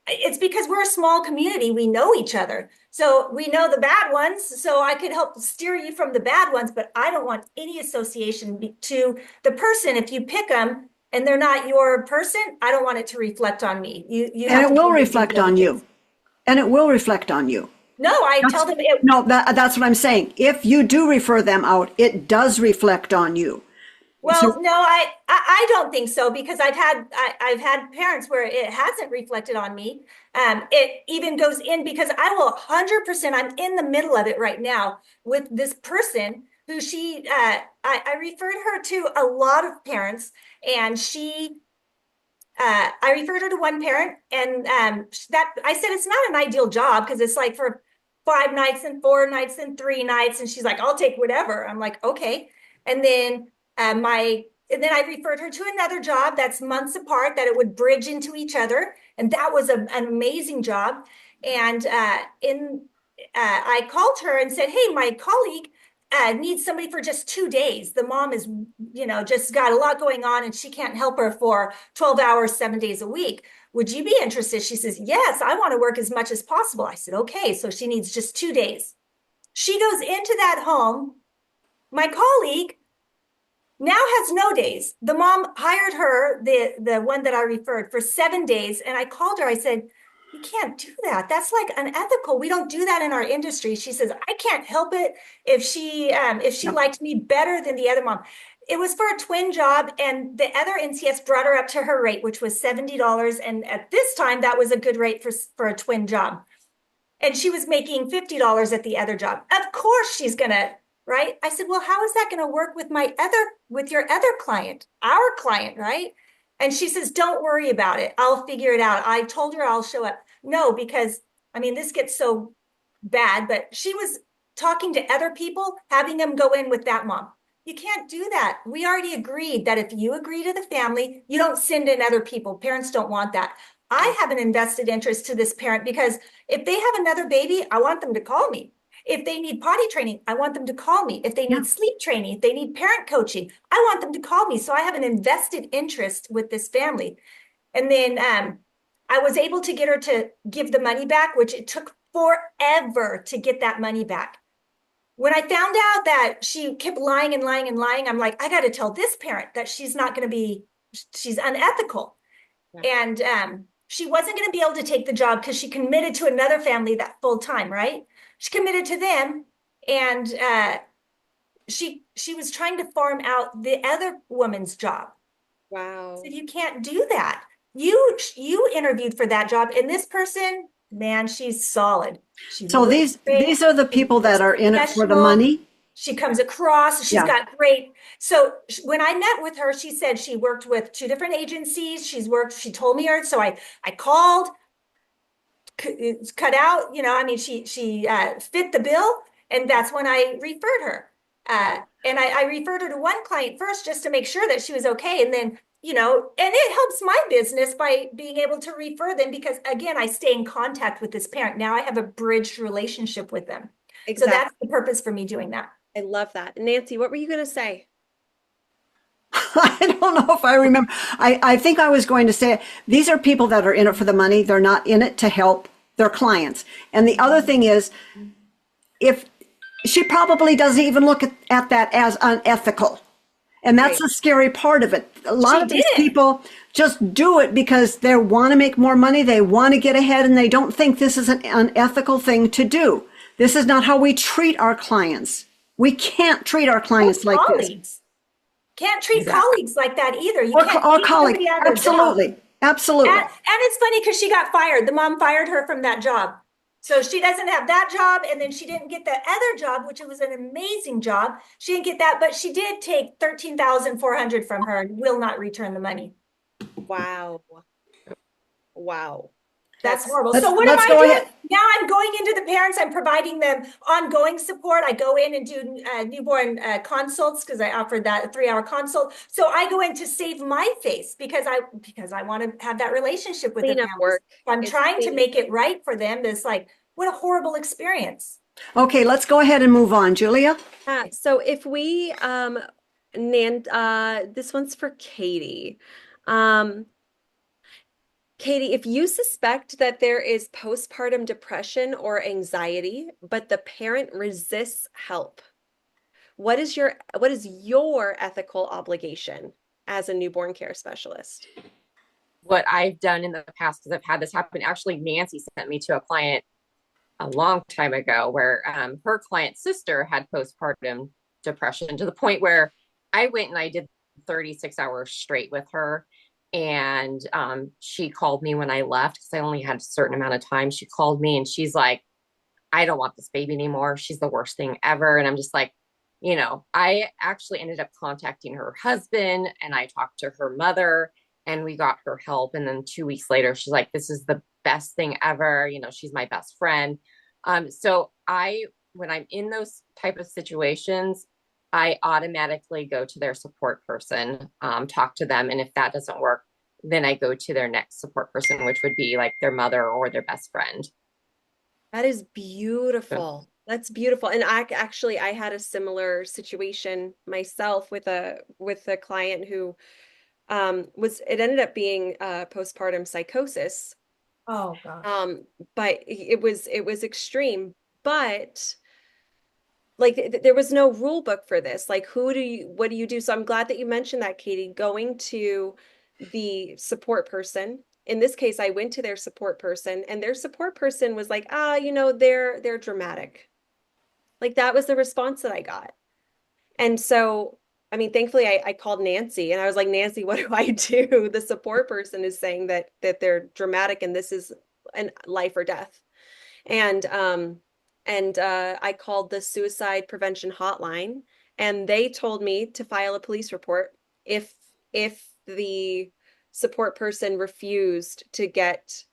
It's because we're a small community. We know each other. So we know the bad ones. So I could help steer you from the bad ones, but I don't want any association to the person. If you pick them and they're not your person, I don't want it to reflect on me. You And have it to will do your due reflect on you. diligence. And it will reflect on you. No, I tell them it. No, that's what I'm saying. If you do refer them out, it does reflect on you. Well, So- no, I don't think so because I've had parents where it hasn't reflected on me. It even goes in because I will 100%. I'm in the middle of it right now with this person who I referred her to a lot of parents, and I referred her to one parent, and that I said it's not an ideal job because it's like for 5 nights and 4 nights and 3 nights, and she's like, I'll take whatever. I'm like, okay, and then. And then I referred her to another job that's months apart that it would bridge into each other. And that was an amazing job. And I called her and said, hey, my colleague needs somebody for just 2 days. The mom is, just got a lot going on and she can't help her for 12 hours, 7 days a week. Would you be interested? She says, yes, I want to work as much as possible. I said, okay, so she needs just 2 days. She goes into that home. My colleague now has no days. The mom hired her, the one that I referred, for 7 days. And I called her. I said, you can't do that. That's like unethical. We don't do that in our industry. She says, I can't help it if she liked me better than the other mom. It was for a twin job, and the other NCS brought her up to her rate, which was $70. And at this time, that was a good rate for a twin job. And she was making $50 at the other job. Of course she's gonna, right? I said, well, how is that going to work with your other client, our client, right? And she says, don't worry about it. I'll figure it out. I told her I'll show up. No, because this gets so bad, but she was talking to other people, having them go in with that mom. You can't do that. We already agreed that if you agree to the family, you don't send in other people. Parents don't want that. I have an invested interest to this parent because if they have another baby, I want them to call me. If they need potty training, I want them to call me. If they need sleep training, if they need parent coaching, I want them to call me. So I have an invested interest with this family. And then I was able to get her to give the money back, which it took forever to get that money back. When I found out that she kept lying and lying and lying, I'm like, I got to tell this parent that she's unethical. Yeah. And she wasn't going to be able to take the job because she committed to another family that full time, right? She committed to them, and she was trying to farm out the other woman's job. Wow. So you can't do that. You interviewed for that job, and this person, man, she's solid. So these are the people that are in it for the money. She comes across, she's got great. So when I met with her, she said she worked with 2 different agencies. She told me her. So I called, cut out, she fit the bill. And that's when I referred her. And I referred her to one client first just to make sure that she was okay. And then, and it helps my business by being able to refer them because, again, I stay in contact with this parent. Now I have a bridged relationship with them. Exactly. So that's the purpose for me doing that. I love that. Nancy, what were you going to say? I don't know if I remember. I think I was going to say these are people that are in it for the money. They're not in it to help their clients. And the other thing is, if she probably doesn't even look at that as unethical. And that's the scary part of it. A lot of these people just do it because they want to make more money. They want to get ahead, and they don't think this is an unethical thing to do. This is not how we treat our clients. We can't treat our clients like this. Can't treat colleagues like that either. You can't or colleagues. Absolutely. Absolutely. And it's funny because she got fired. The mom fired her from that job. So she doesn't have that job. And then she didn't get the other job, which was an amazing job. She didn't get that, but she did take $13,400 from her and will not return the money. Wow. Wow. That's That's horrible. Let's So what am let's I go doing? ahead. Now I'm going into the parents, I'm providing them ongoing support. I go in and do newborn consults because I offered that a 3-hour consult. So I go in to save my face because I want to have that relationship with the cleanup families. work. I'm It's trying to cleanup. make it right for them. It's like, what a horrible experience. Okay, let's go ahead and move on. Julia? Yeah, so if we Nan this one's for Katie. Um Katie, if you suspect that there is postpartum depression or anxiety, but the parent resists help, what is your ethical obligation as a newborn care specialist? What I've done in the past, because I've had this happen, actually, Nancy sent me to a client a long time ago where her client's sister had postpartum depression to the point where I went and I did 36 hours straight with her. And she called me when I left because I only had a certain amount of time. She called me and she's like, I don't want this baby anymore. She's the worst thing ever. And I'm just like, I actually ended up contacting her husband and I talked to her mother and we got her help. And then 2 weeks later, she's like, this is the best thing ever. She's my best friend. So when I'm in those type of situations, I automatically go to their support person, talk to them. And if that doesn't work, then I go to their next support person, which would be like their mother or their best friend. That is beautiful. That's beautiful. And I had a similar situation myself with a client who it ended up being postpartum psychosis. Oh gosh. But it was extreme, but like there was no rule book for this. Like what do you do? So I'm glad that you mentioned that, Katie, going to the support person. In this case, I went to their support person and their support person was like, they're dramatic. Like that was the response that I got. And so, I mean, thankfully I called Nancy and I was like, Nancy, what do I do? The support person is saying that they're dramatic and this is an life or death. And I called the suicide prevention hotline and they told me to file a police report if the support person refused to get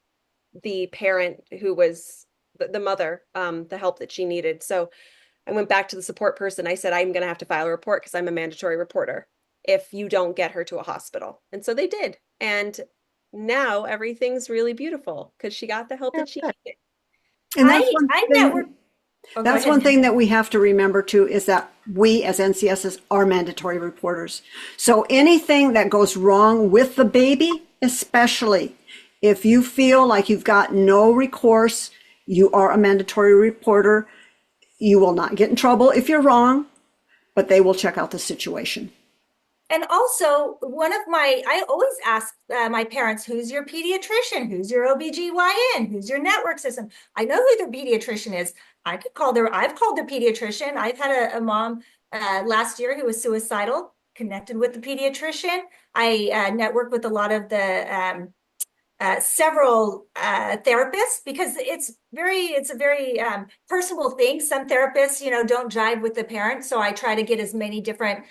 the parent who was the mother the help that she needed. So I went back to the support person. I said, I'm going to have to file a report because I'm a mandatory reporter if you don't get her to a hospital. And so they did. And now everything's really beautiful because she got the help that she needed. And that's one I thing. network. Oh, go That's ahead. one thing that we have to remember too, is that we as NCSs are mandatory reporters. So anything that goes wrong with the baby, especially if you feel like you've got no recourse, you are a mandatory reporter. You will not get in trouble if you're wrong, but they will check out the situation. And also, I always ask my parents, who's your pediatrician? Who's your OBGYN? Who's your network system? I know who their pediatrician is. I've called their pediatrician. I've had a mom last year who was suicidal, connected with the pediatrician. I network with a lot of the several therapists because it's a very personal thing. Some therapists, don't jive with the parent. So I try to get as many different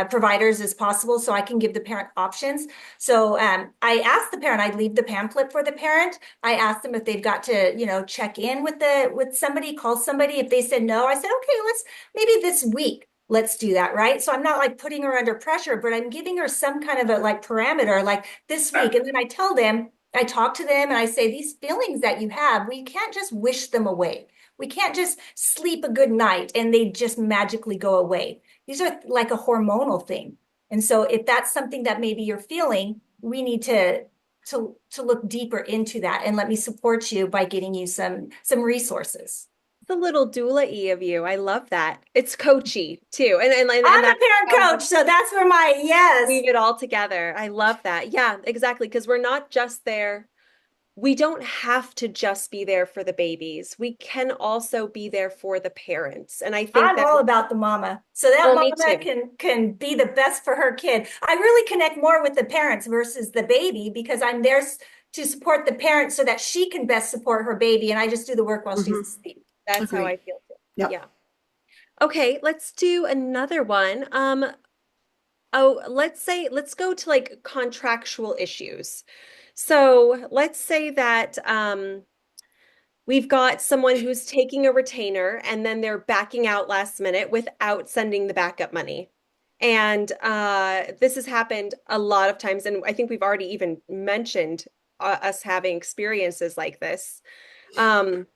providers as possible so I can give the parent options. So I asked the parent, I leave the pamphlet for the parent. I asked them if they've got to, check in with somebody, call somebody. If they said no, I said, okay, maybe this week. Let's do that, right? So I'm not like putting her under pressure, but I'm giving her some kind of a like parameter, like this week. And then I talk to them and I say, these feelings that you have, we can't just wish them away. We can't just sleep a good night and they just magically go away. These are like a hormonal thing. And so if that's something that maybe you're feeling, we need to look deeper into that and let me support you by getting you some resources. The little doula-y of you. I love that. It's coachy too. And I'm that's a parent coach, so that's where my yes. weave it all together. I love that. Yeah, exactly. Because we're not just there. We don't have to just be there for the babies. We can also be there for the parents. And I think I'm all about the mama. So that me mama too. can be the best for her kid. I really connect more with the parents versus the baby because I'm there to support the parent so that she can best support her baby. And I just do the work while she's asleep. That's how Agreed. I feel too. Yep. Yeah. Okay, let's do another one. Let's go to like contractual issues. So let's say that we've got someone who's taking a retainer and then they're backing out last minute without sending the backup money. And this has happened a lot of times. And I think we've already even mentioned us having experiences like this. Um,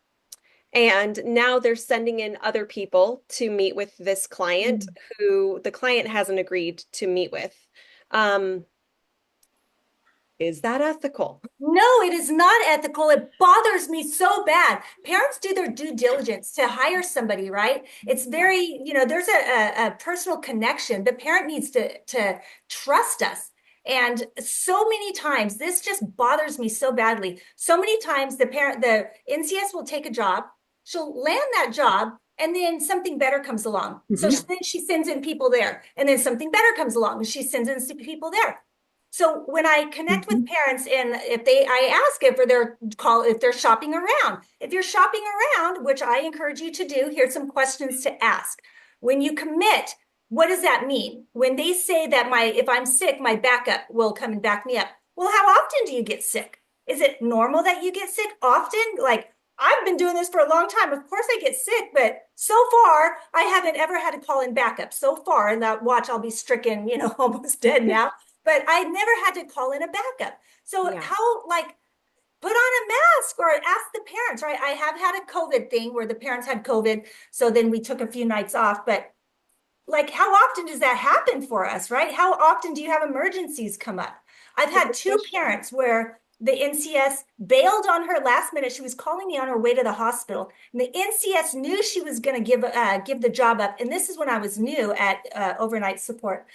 and now they're sending in other people to meet with this client who the client hasn't agreed to meet with. Um, is that ethical? No, it is not ethical. It bothers me so bad. Parents do their due diligence to hire somebody, right? It's very, there's a personal connection. The parent needs to trust us. And so many times, this just bothers me so badly. So many times the NCS will take a job, she'll land that job, and then something better comes along. So then she sends in people there, and then something better comes along, and she sends in people there. So when I connect with parents and I ask if they're shopping around. If you're shopping around, which I encourage you to do, here's some questions to ask. When you commit, what does that mean? When they say that if I'm sick, my backup will come and back me up. Well, how often do you get sick? Is it normal that you get sick often? Like, I've been doing this for a long time. Of course I get sick, but so far I haven't ever had to call in backup so far. And that watch, I'll be stricken, almost dead now. But I never had to call in a backup. So how, put on a mask or ask the parents, right? I have had a COVID thing where the parents had COVID. So then we took a few nights off. But how often does that happen for us, right? How often do you have emergencies come up? I've had two parents where the NCS bailed on her last minute. She was calling me on her way to the hospital. And the NCS knew she was going to give the job up. And this is when I was new at overnight support.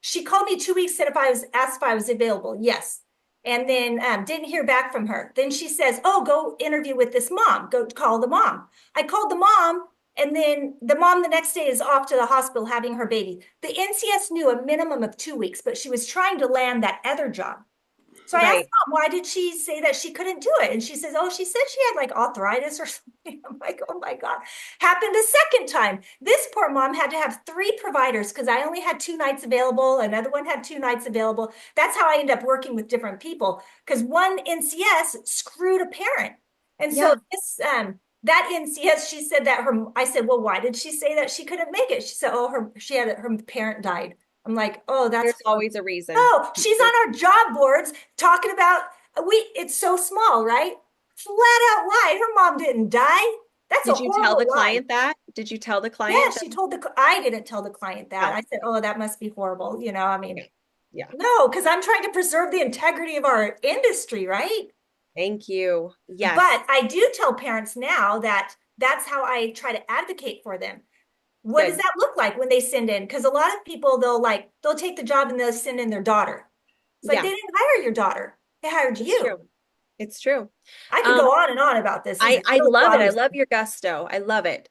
She called me 2 weeks, asked if I was available. Yes. And then didn't hear back from her. Then she says, oh, go interview with this mom. Go call the mom. I called the mom. And then the mom the next day is off to the hospital having her baby. The NCS knew a minimum of 2 weeks, but she was trying to land that other job. So I asked mom, why did she say that she couldn't do it? And she says, oh, she said she had arthritis or something. I'm like, oh my God. Happened a second time. This poor mom had to have 3 providers because I only had 2 nights available. Another one had 2 nights available. That's how I ended up working with different people because one NCS screwed a parent. And so this, that NCS, she said that I said, well, why did she say that she couldn't make it? She said, oh, her parent died. I'm like, oh, there's always a reason. Oh, she's on our job boards talking about it's so small, right? Flat out lie. Her mom didn't die. Did you tell the client that? Did you tell the client? Yeah, she told I didn't tell the client that. I said, oh, that must be horrible. Yeah. No, because I'm trying to preserve the integrity of our industry, right? Thank you. Yes. But I do tell parents now that that's how I try to advocate for them. What does that look like when they send in? Because a lot of people, they'll take the job and they'll send in their daughter. It's like they didn't hire your daughter. They hired you. It's true. I could go on and on about this. I love it. I love your gusto. I love it.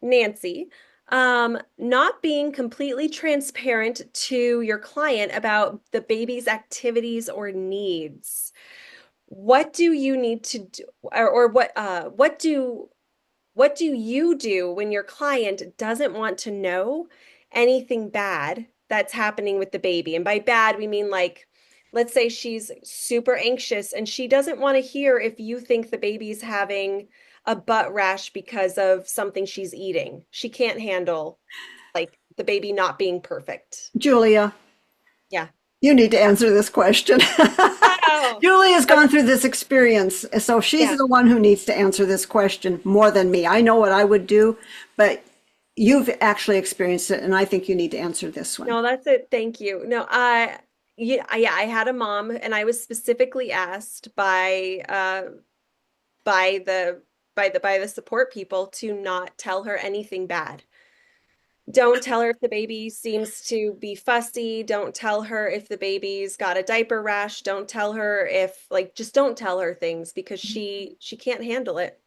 Nancy, not being completely transparent to your client about the baby's activities or needs. What do you need to do, or what do you do when your client doesn't want to know anything bad that's happening with the baby? And by bad, we mean let's say she's super anxious and she doesn't want to hear if you think the baby's having a butt rash because of something she's eating. She can't handle the baby not being perfect. Julia. Yeah. You need to answer this question. Julia's gone through this experience, so she's the one who needs to answer this question more than me. I know what I would do, but you've actually experienced it, and I think you need to answer this one. No, that's it. Thank you. No, I had a mom, and I was specifically asked by the support people to not tell her anything bad. Don't tell her if the baby seems to be fussy. Don't tell her if the baby's got a diaper rash. Don't tell her if just don't tell her things because she can't handle it.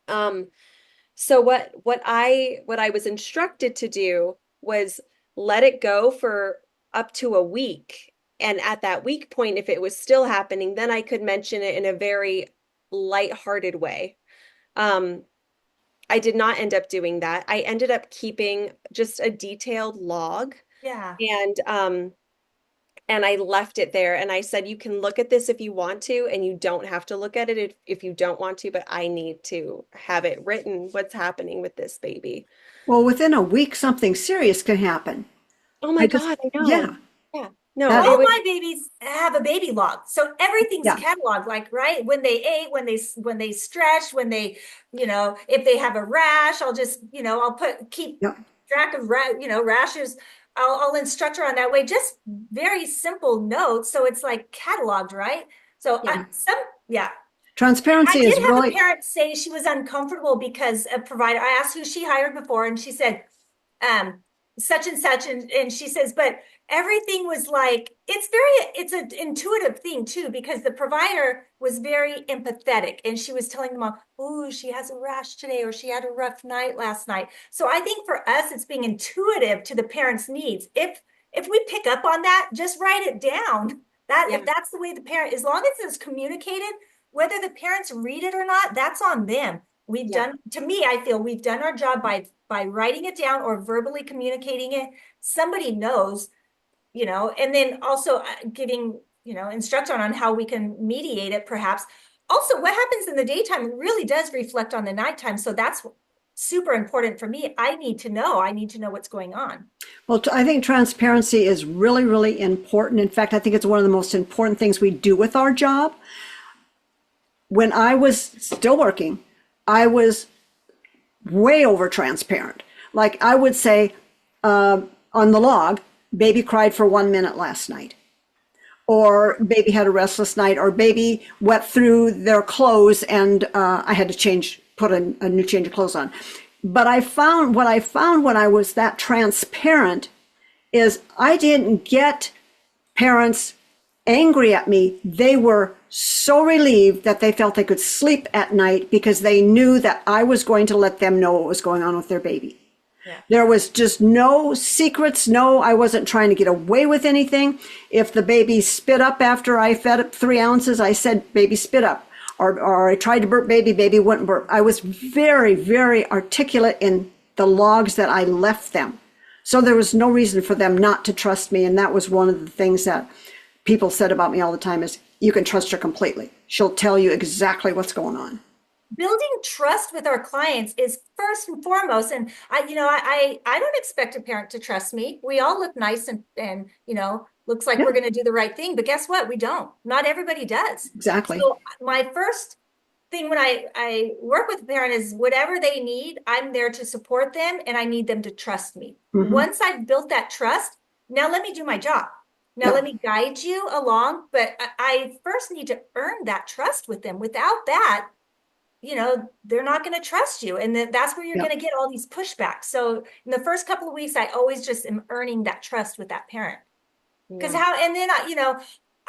So what I was instructed to do was let it go for up to a week. And at that week point, if it was still happening, then I could mention it in a very lighthearted way. I did not end up doing that. I ended up keeping just a detailed log. Yeah. And and I left it there and I said, you can look at this if you want to, and you don't have to look at it if you don't want to, but I need to have it written what's happening with this baby. Well, within a week, something serious can happen. Oh my I just, God, I know. yeah, Yeah. No, that, it All was, my babies have a baby log, so everything's yeah, cataloged. Like, right, when they ate, when they stretched, when they, if they have a rash, I'll just, I'll keep yeah. track of rashes. I'll instruct her on that way. Just very simple notes, so it's like cataloged, right? So yeah. yeah. I Transparency did is have a really, parent say she was uncomfortable because a provider. I asked who she hired before, and she said, um, such and such, and she says, but everything was like it's an intuitive thing too, because the provider was very empathetic, and she was telling the mom, "Oh, she has a rash today, or she had a rough night last night." So I think for us, it's being intuitive to the parent's needs. If we pick up on that, just write it down. That Yeah. if that's the way the parent, as long as it's communicated, whether the parents read it or not, that's on them. We've Yeah. done, to me, I feel we've done our job by writing it down or verbally communicating it. Somebody knows, and then also giving, instruction on how we can mediate it, perhaps. Also, what happens in the daytime really does reflect on the nighttime. So that's super important for me. I need to know. I need to know what's going on. well, I think transparency is really, really important. In fact, I think it's one of the most important things we do with our job. When I was still working, I was way over transparent. Like I would say on the log, baby cried for 1 minute last night, or baby had a restless night, or baby wet through their clothes and I had to put a new change of clothes on. But what I found when I was that transparent is I didn't get parents angry at me. They were so relieved that they felt they could sleep at night because they knew that I was going to let them know what was going on with their baby. Yeah. There was just no secrets. No, I wasn't trying to get away with anything. If the baby spit up after I fed it 3 ounces, I said, baby spit up. Or I tried to burp baby wouldn't burp. I was very, very articulate in the logs that I left them. So there was no reason for them not to trust me. And that was one of the things that people said about me all the time is, you can trust her completely. She'll tell you exactly what's going on. Building trust with our clients is first and foremost. And I don't expect a parent to trust me. We all look nice and looks like Yeah, we're going to do the right thing, but guess what? We don't. Not everybody does. exactly. So my first thing when I work with a parent is whatever they need, I'm there to support them, and I need them to trust me. Once I've built that trust, now let me do my job. Now Yeah, let me guide you along, but I first need to earn that trust with them. Without that, they're not going to trust you. And then that's where you're yeah. going to get all these pushbacks. So in the first couple of weeks, I always just am earning that trust with that parent. Because Yeah. and then,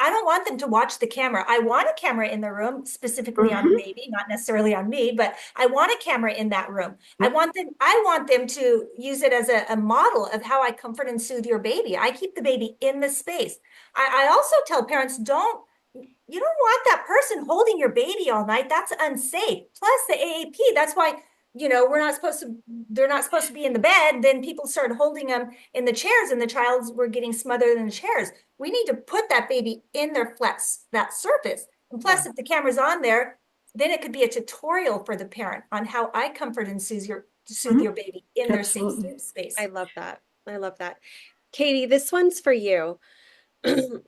I don't want them to watch the camera. I want a camera in the room, specifically on the baby, not necessarily on me, but I want a camera in that room. I Yep. want them to use it as a model of how I comfort and soothe your baby. I keep the baby in the space. I also tell parents, you don't want that person holding your baby all night. That's unsafe. Plus the AAP, that's why, they're not supposed to be in the bed. Then people started holding them in the chairs and the childs were getting smothered in the chairs. We need to put that baby in their that surface. And plus, if the camera's on there, then it could be a tutorial for the parent on how I comfort and soothe your baby in their safe Absolutely. space. I love that. I love that. Katie, this one's for you.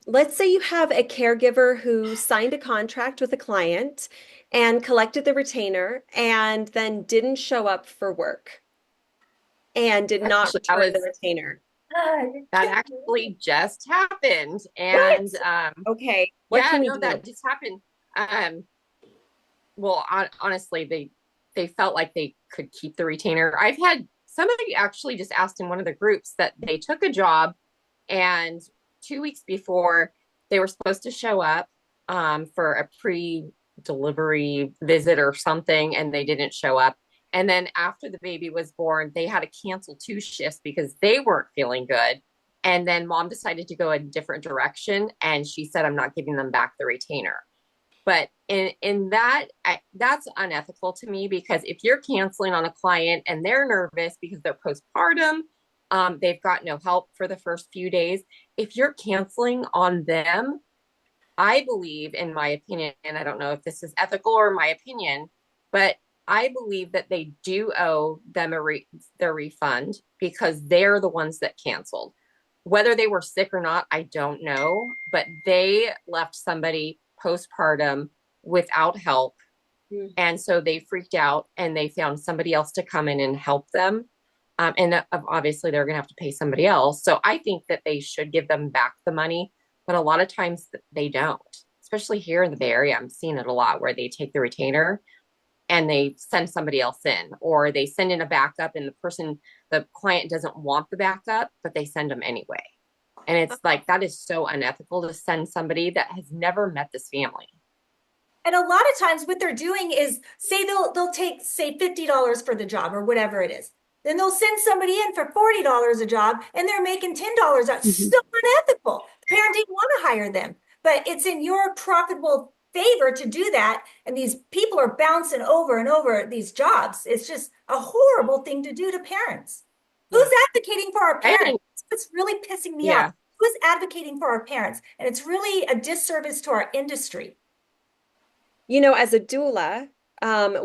Let's say you have a caregiver who signed a contract with a client and collected the retainer and then didn't show up for work and did not Actually, return the retainer. that actually just happened. What? And Okay, what yeah, can we no, do? that just happened. Well, honestly, they felt like they could keep the retainer. I've had somebody actually just asked in one of the groups that they took a job, and 2 weeks before they were supposed to show up for a pre-delivery visit or something, and they didn't show up. And then after the baby was born, they had to cancel 2 shifts because they weren't feeling good. And then mom decided to go a different direction, and she said, "I'm not giving them back the retainer." But in that, that's unethical to me, because if you're canceling on a client and they're nervous because they're postpartum, They've got no help for the first few days. If you're canceling on them, I believe, in my opinion, and I don't know if this is ethical or my opinion, but I believe that they do owe them their refund because they're the ones that canceled. Whether they were sick or not, I don't know, but they left somebody postpartum without help. And so they freaked out and they found somebody else to come in and help them. And obviously they're going to have to pay somebody else. So I think that they should give them back the money, but a lot of times they don't, especially here in the Bay Area. I'm seeing it a lot where they take the retainer and they send somebody else in, or they send in a backup and the client doesn't want the backup, but they send them anyway. And it's like, that is so unethical to send somebody that has never met this family. And a lot of times what they're doing is say they'll take, say, $50 for the job or whatever it is. Then they'll send somebody in for $40 a job and they're making $10. That's so unethical. The parent didn't want to hire them, but it's in your profitable favor to do that. And these people are bouncing over and over these jobs. It's just a horrible thing to do to parents. Who's advocating for our parents? It's really pissing me off. Who's advocating for our parents? And it's really a disservice to our industry. You know, as a doula,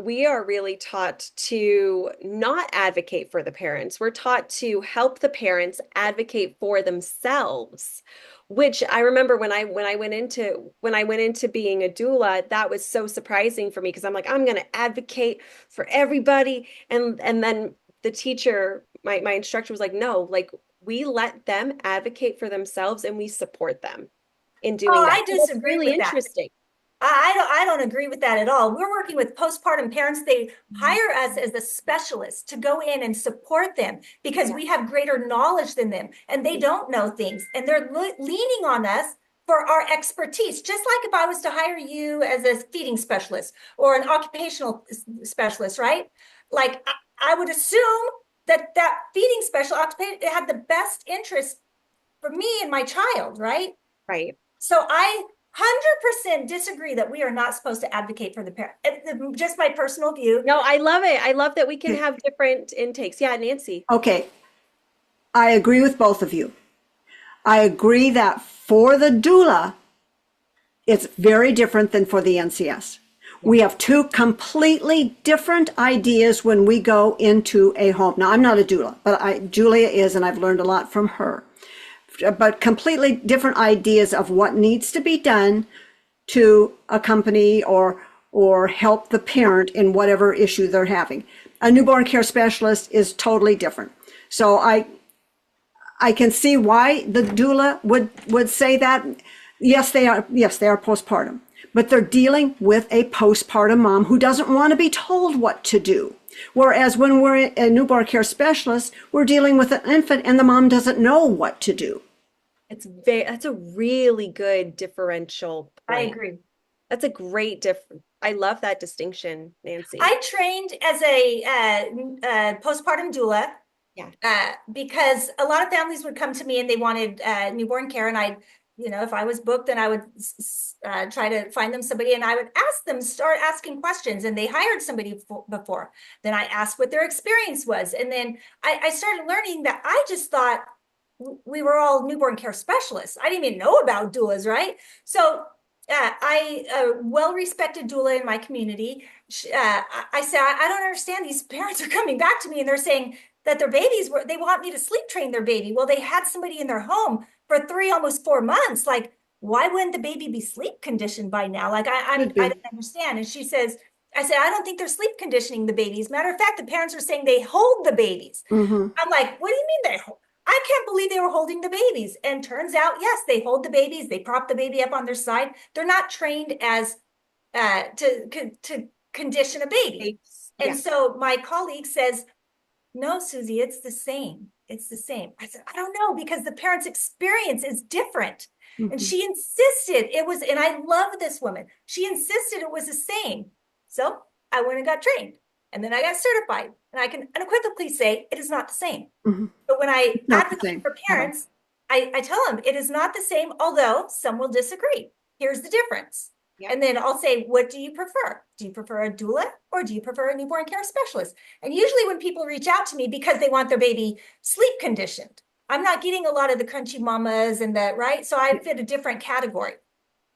we are really taught to not advocate for the parents. We're taught to help the parents advocate for themselves, which I remember when I went into being a doula, that was so surprising for me because I'm like, I'm going to advocate for everybody. And then the teacher, my instructor was like, no, like we let them advocate for themselves and we support them in doing that. I disagree with that. Interesting. I don't agree with that at all. We're working with postpartum parents. They hire us as a specialist to go in and support them because we have greater knowledge than them and they don't know things. And they're leaning on us for our expertise. Just like if I was to hire you as a feeding specialist or an occupational specialist, right? Like I would assume that feeding specialist had the best interest for me and my child, right? Right. So I 100% disagree that we are not supposed to advocate for the parent. Just my personal view. No, I love it. I love that we can have different intakes. Yeah, Nancy. Okay. I agree with both of you. I agree that for the doula, it's very different than for the NCS. We have two completely different ideas when we go into a home. Now, I'm not a doula, but Julia is, and I've learned a lot from her. But completely different ideas of what needs to be done to accompany or help the parent in whatever issue they're having. A newborn care specialist is totally different. So I can see why the doula would say that. Yes, they are postpartum, but they're dealing with a postpartum mom who doesn't want to be told what to do. Whereas when we're a newborn care specialist, we're dealing with an infant and the mom doesn't know what to do. That's a really good differential point. I agree. That's a great I love that distinction, Nancy. I trained as a postpartum doula. Yeah. Because a lot of families would come to me and they wanted newborn care, and if I was booked, then I would try to find them somebody, and I would start asking questions, and they hired somebody before. Then I asked what their experience was, and then I started learning that I just thought we were all newborn care specialists. I didn't even know about doulas, right? So a well-respected doula in my community, I said, I don't understand. These parents are coming back to me and they're saying that their babies they want me to sleep train their baby. Well, they had somebody in their home for 3, almost 4 months. Like, why wouldn't the baby be sleep conditioned by now? Like, I don't understand. And I said, I don't think they're sleep conditioning the babies. Matter of fact, the parents are saying they hold the babies. I'm like, what do you mean they hold? I can't believe they were holding the babies. And turns out, yes, they hold the babies. They prop the baby up on their side. They're not trained as to condition a baby. And so my colleague says, no, Susie, it's the same. It's the same. I said, I don't know, because the parent's experience is different. And she insisted it was, and I love this woman. She insisted it was the same. So I went and got trained. And then I got certified, and I can unequivocally say it is not the same. But when I advocate for parents, I tell them it is not the same, although some will disagree. Here's the difference. Yeah. And then I'll say, what do you prefer? Do you prefer a doula or do you prefer a newborn care specialist? And usually when people reach out to me because they want their baby sleep conditioned, I'm not getting a lot of the crunchy mamas and the, right? So I fit a different category.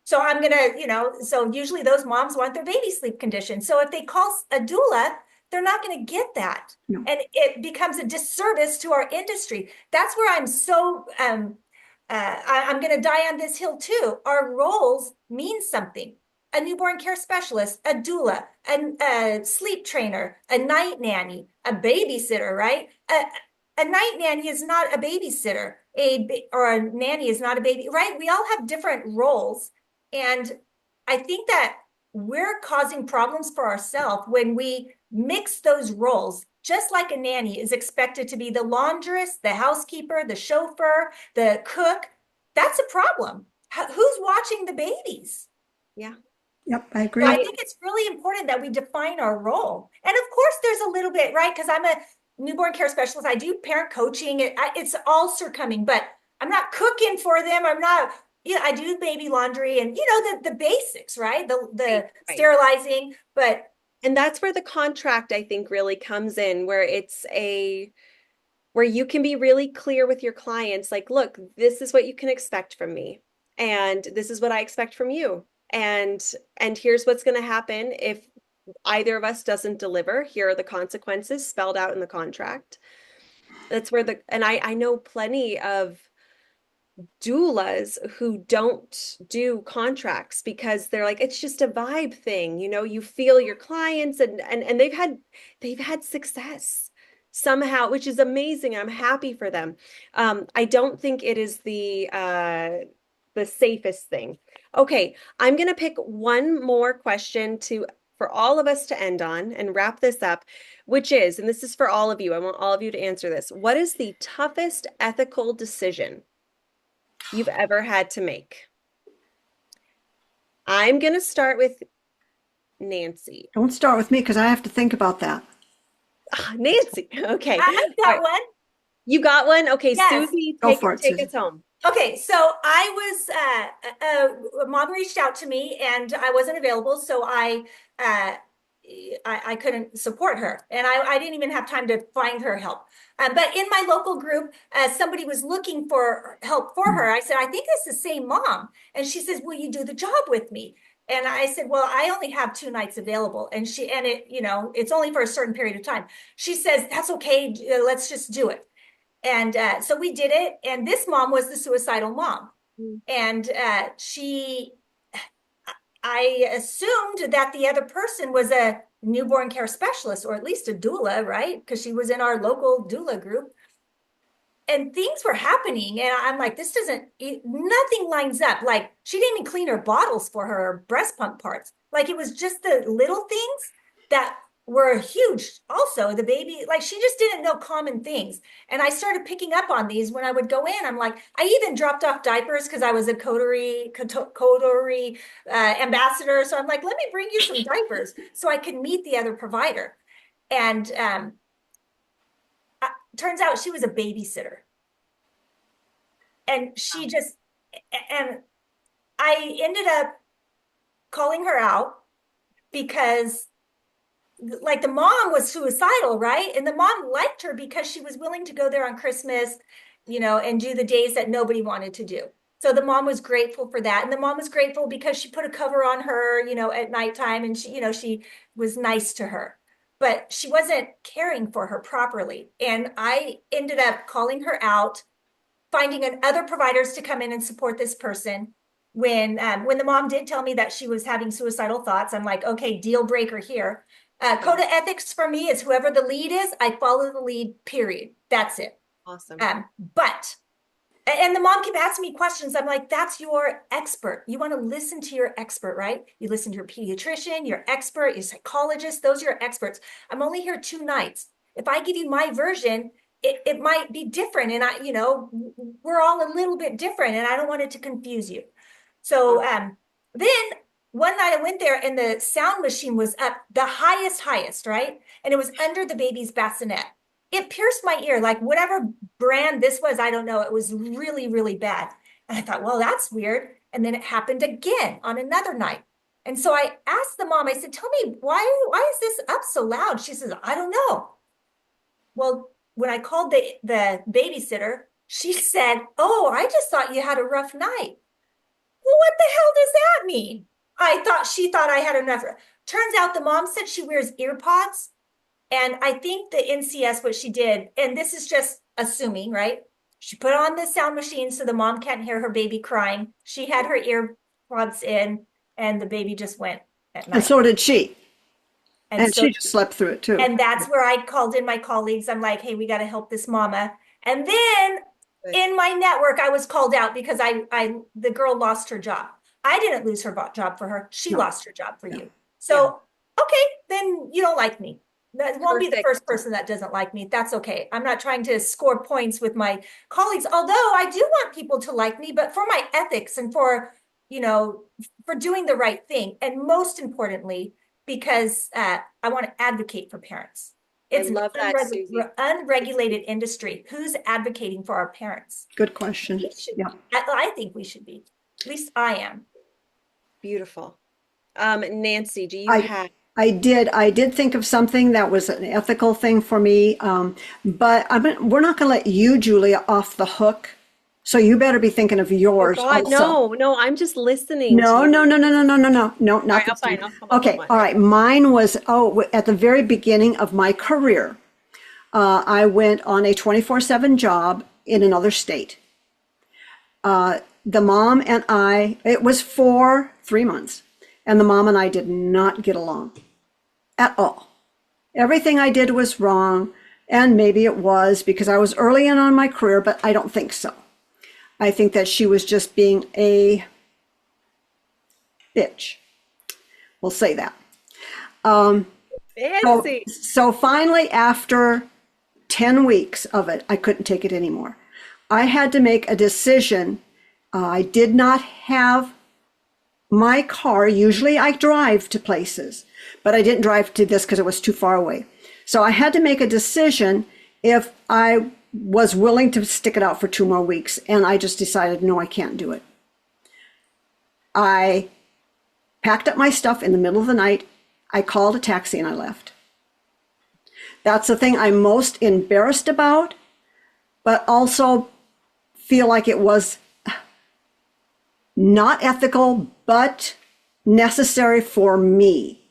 So I'm going to, so usually those moms want their baby sleep conditioned. So if they call a doula, they're not going to get that. No. And it becomes a disservice to our industry. That's where I'm so, I'm going to die on this hill too. Our roles mean something. A newborn care specialist, a doula, a sleep trainer, a night nanny, a babysitter, right? A night nanny is not a babysitter. Or a nanny is not a baby, right? We all have different roles. And I think that we're causing problems for ourselves when we mix those roles. Just like a nanny is expected to be the laundress, the housekeeper, the chauffeur, the cook. That's a problem. Who's watching the babies? Yeah. Yep, I agree. So I think it's really important that we define our role. And of course, there's a little bit, right? Because I'm a newborn care specialist. I do parent coaching. It's all circuming, but I'm not cooking for them. I'm not, I do baby laundry and, the basics, right? The Right. sterilizing, but. And that's where the contract, I think, really comes in, where where you can be really clear with your clients, like, look, this is what you can expect from me, and this is what I expect from you. And here's what's going to happen if either of us doesn't deliver. Here are the consequences spelled out in the contract. That's where and I know plenty of doulas who don't do contracts because they're like, it's just a vibe thing. You feel your clients, and they've had success somehow, which is amazing. I'm happy for them. I don't think it is the safest thing. Okay, I'm gonna pick one more question for all of us to end on and wrap this up, which is, and this is for all of you, I want all of you to answer this. What is the toughest ethical decision you've ever had to make? I'm going to start with Nancy. Don't start with me because I have to think about that. Nancy. Okay. I've got one. You got one? Okay, Yes. Susie, Go for it, take Susie. us home. Okay, so I was, a mom reached out to me and I wasn't available, so I couldn't support her, and I didn't even have time to find her help. But in my local group, somebody was looking for help for her. I said, I think it's the same mom, and she says, will you do the job with me? And I said, well, I only have 2 nights available, and it's only for a certain period of time. She says, that's okay, let's just do it. And so we did it. And this mom was the suicidal mom. And I assumed that the other person was a newborn care specialist or at least a doula, right? Because she was in our local doula group. And things were happening. And I'm like, nothing lines up. Like, she didn't even clean her bottles for her breast pump parts. Like, it was just the little things that were huge. Also, the baby, like, she just didn't know common things. And I started picking up on these when I would go in. I'm like, I even dropped off diapers because I was a coterie ambassador. So I'm like, let me bring you some diapers so I can meet the other provider. And turns out she was a babysitter. And and I ended up calling her out because, like, the mom was suicidal, right? And the mom liked her because she was willing to go there on Christmas, and do the days that nobody wanted to do. So the mom was grateful for that. And the mom was grateful because she put a cover on her, at nighttime, and she was nice to her, but she wasn't caring for her properly. And I ended up calling her out, finding other providers to come in and support this person. When the mom did tell me that she was having suicidal thoughts, I'm like, okay, deal breaker here. Code of ethics for me is whoever the lead is, I follow the lead, period. That's it. Awesome. And the mom kept asking me questions. I'm like, that's your expert. You want to listen to your expert, right? You listen to your pediatrician, your expert, your psychologist. Those are your experts. I'm only here 2 nights. If I give you my version, it might be different. And we're all a little bit different, and I don't want it to confuse you. So then one night I went there and the sound machine was up the highest, right? And it was under the baby's bassinet. It pierced my ear, like whatever brand this was, I don't know. It was really, really bad. And I thought, well, that's weird. And then it happened again on another night. And so I asked the mom, I said, tell me, why is this up so loud? She says, I don't know. Well, when I called the babysitter, she said, oh, I just thought you had a rough night. Well, what the hell does that mean? She thought I had enough. Turns out the mom said she wears ear pods. And I think the NCS, what she did, and this is just assuming, right? She put on the sound machine so the mom can't hear her baby crying. She had her ear pods in, and the baby just went at And night. so did she. And so she just slept through it too. and that's where I called in my colleagues. I'm like, hey, we got to help this mama. And then in my network, I was called out because the girl lost her job. I didn't lose her job for her. She No. lost her job for you. So, okay, then you don't like me. That won't be the Perfect. first person that doesn't like me. That's okay. I'm not trying to score points with my colleagues, although I do want people to like me, but for my ethics and for, for doing the right thing. And most importantly, because I want to advocate for parents. It's I love that, Susie. unregulated industry. Who's advocating for our parents? Good question. We should Yeah. be. I think we should be. At least I am. Beautiful. Nancy, do you have? I did think of something that was an ethical thing for me, but we're not going to let you, Julia, off the hook. So you better be thinking of yours God, also. no, I'm just listening. No, to no, no, no, no, no, no, no, no, All not right, this fine. one. I'll come up Okay, with one. all right. Mine was, at the very beginning of my career, I went on a 24/7 job in another state. The mom and it was for 3 months, and the mom and I did not get along at all. Everything I did was wrong, and maybe it was because I was early in on my career, but I don't think so. I think that she was just being a bitch. We'll say that. Fancy. So finally, after 10 weeks of it, I couldn't take it anymore. I had to make a decision. I did not have my car. Usually I drive to places, but I didn't drive to this because it was too far away. So I had to make a decision if I was willing to stick it out for 2 more weeks. And I just decided, no, I can't do it. I packed up my stuff in the middle of the night. I called a taxi and I left. That's the thing I'm most embarrassed about, but also feel like it was not ethical, but necessary for me.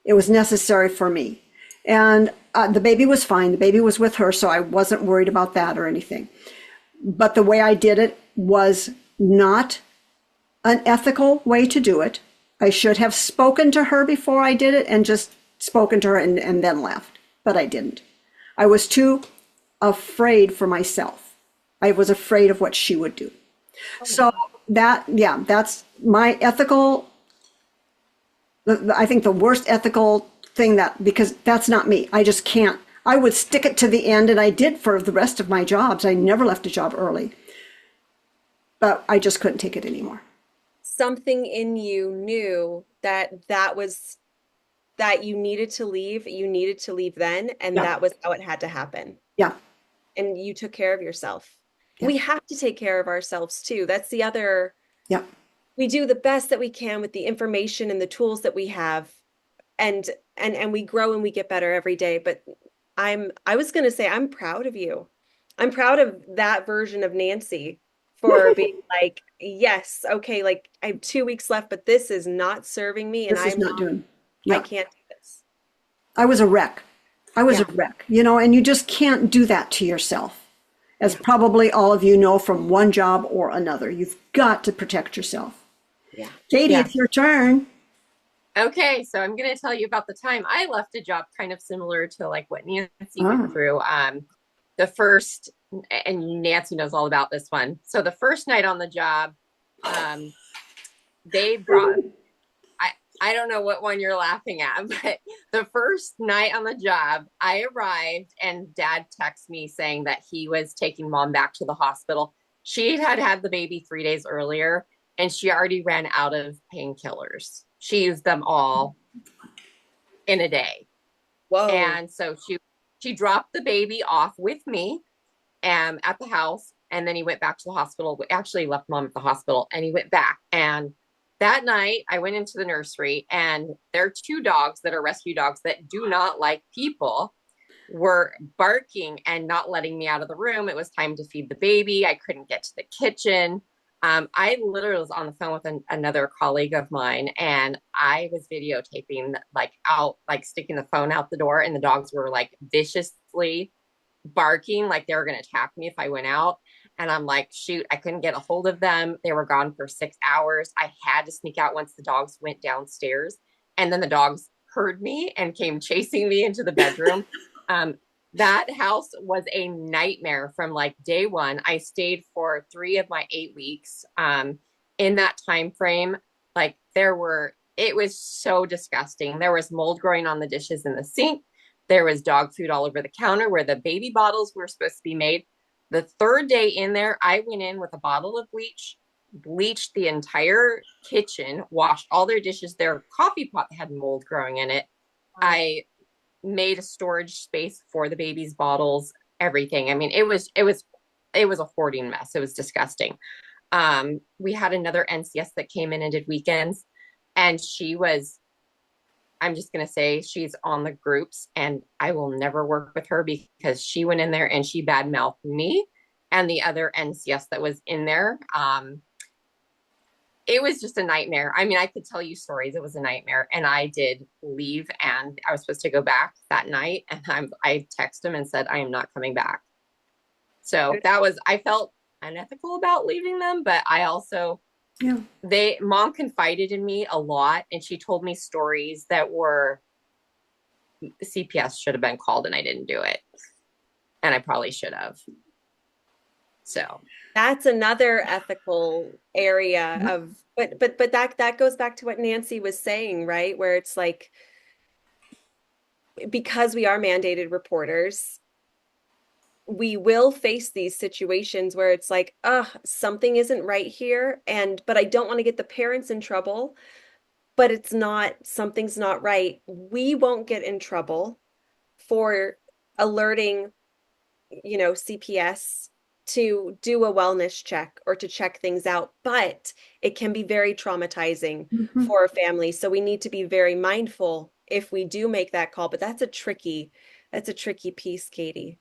It was necessary for me. And the baby was fine. The baby was with her, so I wasn't worried about that or anything. But the way I did it was not an ethical way to do it. I should have spoken to her before I did it and just spoken to her and then left. But I didn't. I was too afraid for myself. I was afraid of what she would do. So that's my ethical, I think the worst ethical thing because that's not me. I just can't. I would stick it to the end, and I did for the rest of my jobs. I never left a job early, but I just couldn't take it anymore. Something in you knew that you needed to leave. You needed to leave then, and that was how it had to happen. Yeah. And you took care of yourself. Yeah. We have to take care of ourselves too. That's the other. Yeah. We do the best that we can with the information and the tools that we have, and we grow and we get better every day. But I was going to say, I'm proud of you. I'm proud of that version of Nancy for being like, yes, okay, like I have 2 weeks left, but this is not serving me, and This is not doing. I can't do this. I was a wreck. I was a wreck, and you just can't do that to yourself. As probably all of you know from one job or another, you've got to protect yourself. Yeah. Katie, it's your turn. Okay, so I'm going to tell you about the time I left a job kind of similar to like what Nancy went through. The first, and Nancy knows all about this one. So the first night on the job, they brought, I don't know what one you're laughing at, but the first night on the job, I arrived and Dad texted me saying that he was taking Mom back to the hospital. She had had the baby 3 days earlier, and she already ran out of painkillers. She used them all in a day. Whoa. And so she dropped the baby off with me at the house, and then he went back to the hospital. We actually left Mom at the hospital, and he went back, and that night I went into the nursery and there are two dogs that are rescue dogs that do not like people were barking and not letting me out of the room. It was time to feed the baby. I couldn't get to the kitchen. I literally was on the phone with another colleague of mine and I was videotaping, like out, like sticking the phone out the door, and the dogs were like viciously barking, like they were going to attack me if I went out. And I'm like, shoot, I couldn't get a hold of them. They were gone for 6 hours. I had to sneak out once the dogs went downstairs. And then the dogs heard me and came chasing me into the bedroom. Um, that house was a nightmare from like day one. I stayed for 3 of my 8 weeks. In that time frame, like it was so disgusting. There was mold growing on the dishes in the sink. There was dog food all over the counter where the baby bottles were supposed to be made. The third day in there, I went in with a bottle of bleach, bleached the entire kitchen, washed all their dishes. Their coffee pot had mold growing in it. I made a storage space for the baby's bottles, everything. I mean, it was a hoarding mess. It was disgusting. We had another NCS that came in and did weekends, and I'm just going to say she's on the groups, and I will never work with her because she went in there and she badmouthed me and the other NCS that was in there. It was just a nightmare. I mean, I could tell you stories. It was a nightmare. And I did leave, and I was supposed to go back that night. And I texted him and said, I am not coming back. So I felt unethical about leaving them, but I also, Yeah. Mom confided in me a lot, and she told me stories that were CPS should have been called, and I didn't do it. And I probably should have. So That's another ethical area of, but that goes back to what Nancy was saying, right? Where it's like, because we are mandated reporters, we will face these situations where it's like, something isn't right here, but I don't want to get the parents in trouble, but something's not right. We won't get in trouble for alerting, CPS to do a wellness check or to check things out, but it can be very traumatizing for a family. So we need to be very mindful if we do make that call, but that's a tricky piece, Katie.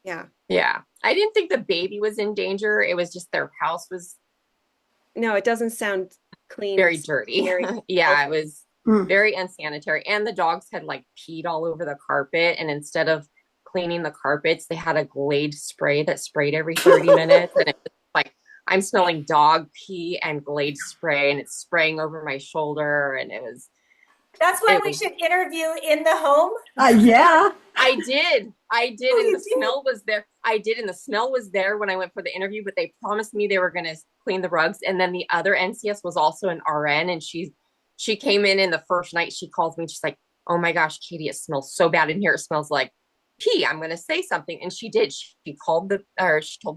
Yeah. yeah, I didn't think the baby was in danger. It was just their house was No, it doesn't sound clean. very dirty. Yeah, it was Mm. very unsanitary. And the dogs had like peed all over the carpet. And instead of cleaning the carpets, they had a Glade spray that sprayed every 30 minutes. And it was like, I'm smelling dog pee and Glade spray, and it's spraying over my shoulder. And That's why we should interview in the home. Yeah. I did. Oh, And you the did? smell was there. I did. And the smell was there when I went for the interview, but they promised me they were going to clean the rugs. And then the other NCS was also an RN, and she came in the first night. She calls me. She's like, oh my gosh, Katie, it smells so bad in here. It smells like pee. I'm going to say something. And she did. She told the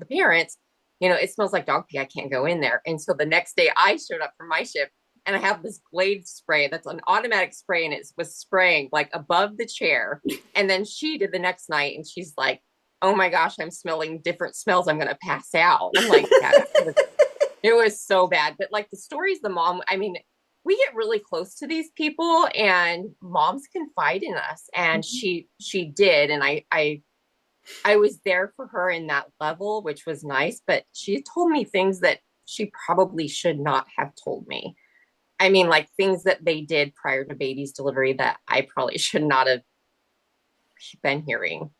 parents, it smells like dog pee. I can't go in there. And so the next day I showed up for my shift, and I have this Glade spray that's an automatic spray, and it was spraying like above the chair. And then she did the next night, and she's like, oh my gosh, I'm smelling different smells. I'm going to pass out. I'm like, yeah, it was so bad. But like the stories, the mom, I mean, we get really close to these people, and moms confide in us. And she did. And I was there for her in that level, which was nice, but she told me things that she probably should not have told me. I mean, like things that they did prior to baby's delivery that I probably should not have been hearing.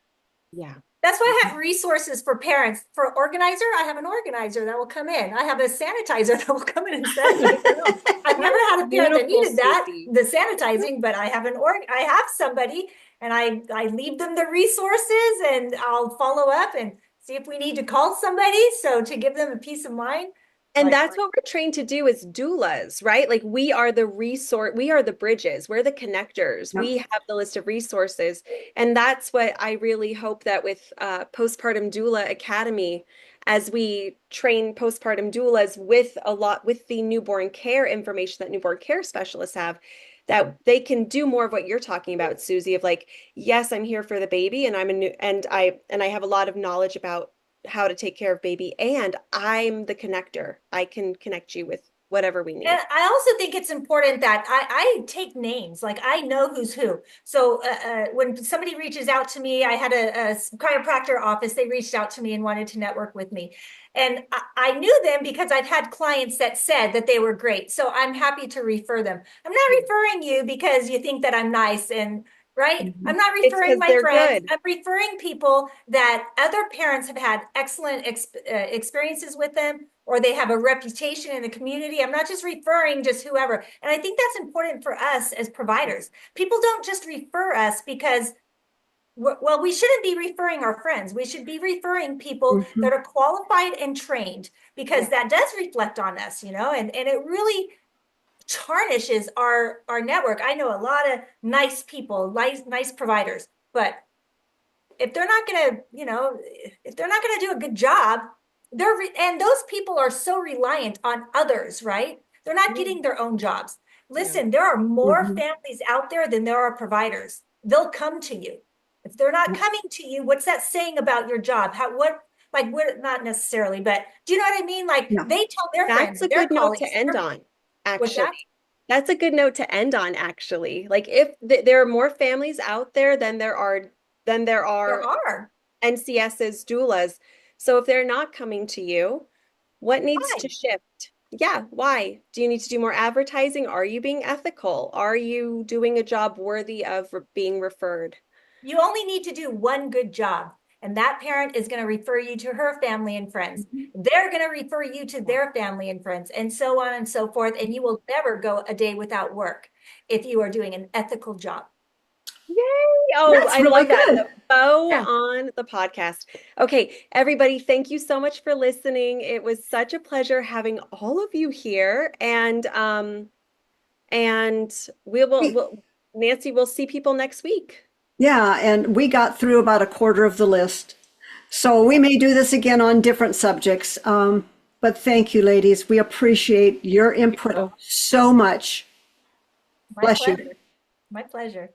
Yeah. That's why I have resources for parents. For organizer, I have an organizer that will come in. I have a sanitizer that will come in and sanitize the room. I've never had a parent that needed that, the sanitizing, but I have I have somebody, and I leave them the resources, and I'll follow up and see if we need to call somebody. So to give them a peace of mind. And that's what we're trained to do as doulas, right? Like we are the resource, we are the bridges, we're the connectors. Yep. We have the list of resources. And that's what I really hope that with Postpartum Doula Academy, as we train postpartum doulas with the newborn care information that newborn care specialists have, that they can do more of what you're talking about, Susie, of like, yes, I'm here for the baby, and I have a lot of knowledge about how to take care of baby, and I'm the connector. I can connect you with whatever we need. And I also think it's important that I take names, like I know who's who. So when somebody reaches out to me, I had a chiropractor office, they reached out to me and wanted to network with me. And I knew them because I've had clients that said that they were great. So I'm happy to refer them. I'm not referring you because you think that I'm nice and right. I'm not It's referring 'cause my they're friends. good. I'm referring people that other parents have had excellent experiences with them, or they have a reputation in the community. I'm not just referring just whoever. And I think that's important for us as providers. People don't just refer us because, well, we shouldn't be referring our friends. We should be referring people Mhm. that are qualified and trained, because that does reflect on us, you know, and it really tarnishes our network. I know a lot of nice people, nice providers, but if they're not gonna, you know, if they're not gonna do a good job, and those people are so reliant on others, right? They're not getting their own jobs. Listen, there are more Mhm. families out there than there are providers. They'll come to you. If they're not coming to you, what's that saying about your job? Like, what, not necessarily, but do you know what I mean? Like, Yeah. they tell their That's friends, a their good note to colleagues, end on, what's actually. that? That's a good note to end on, actually. Like if there are more families out there than there There are are. NCS's doulas. So if they're not coming to you, what needs to Why? shift? Yeah, why? Do you need to do more advertising? Are you being ethical? Are you doing a job worthy of being referred? You only need to do one good job, and that parent is going to refer you to her family and friends. They're going to refer you to their family and friends, and so on and so forth. And you will never go a day without work if you are doing an ethical job. Yay! Oh, That's I really love that. good. The bow Yeah. on the podcast. Okay, everybody, thank you so much for listening. It was such a pleasure having all of you here. And Nancy, we'll see people next week. Yeah, and we got through about a quarter of the list. So we may do this again on different subjects. But thank you, ladies. We appreciate your input Oh. so much. My Bless you. pleasure. My pleasure.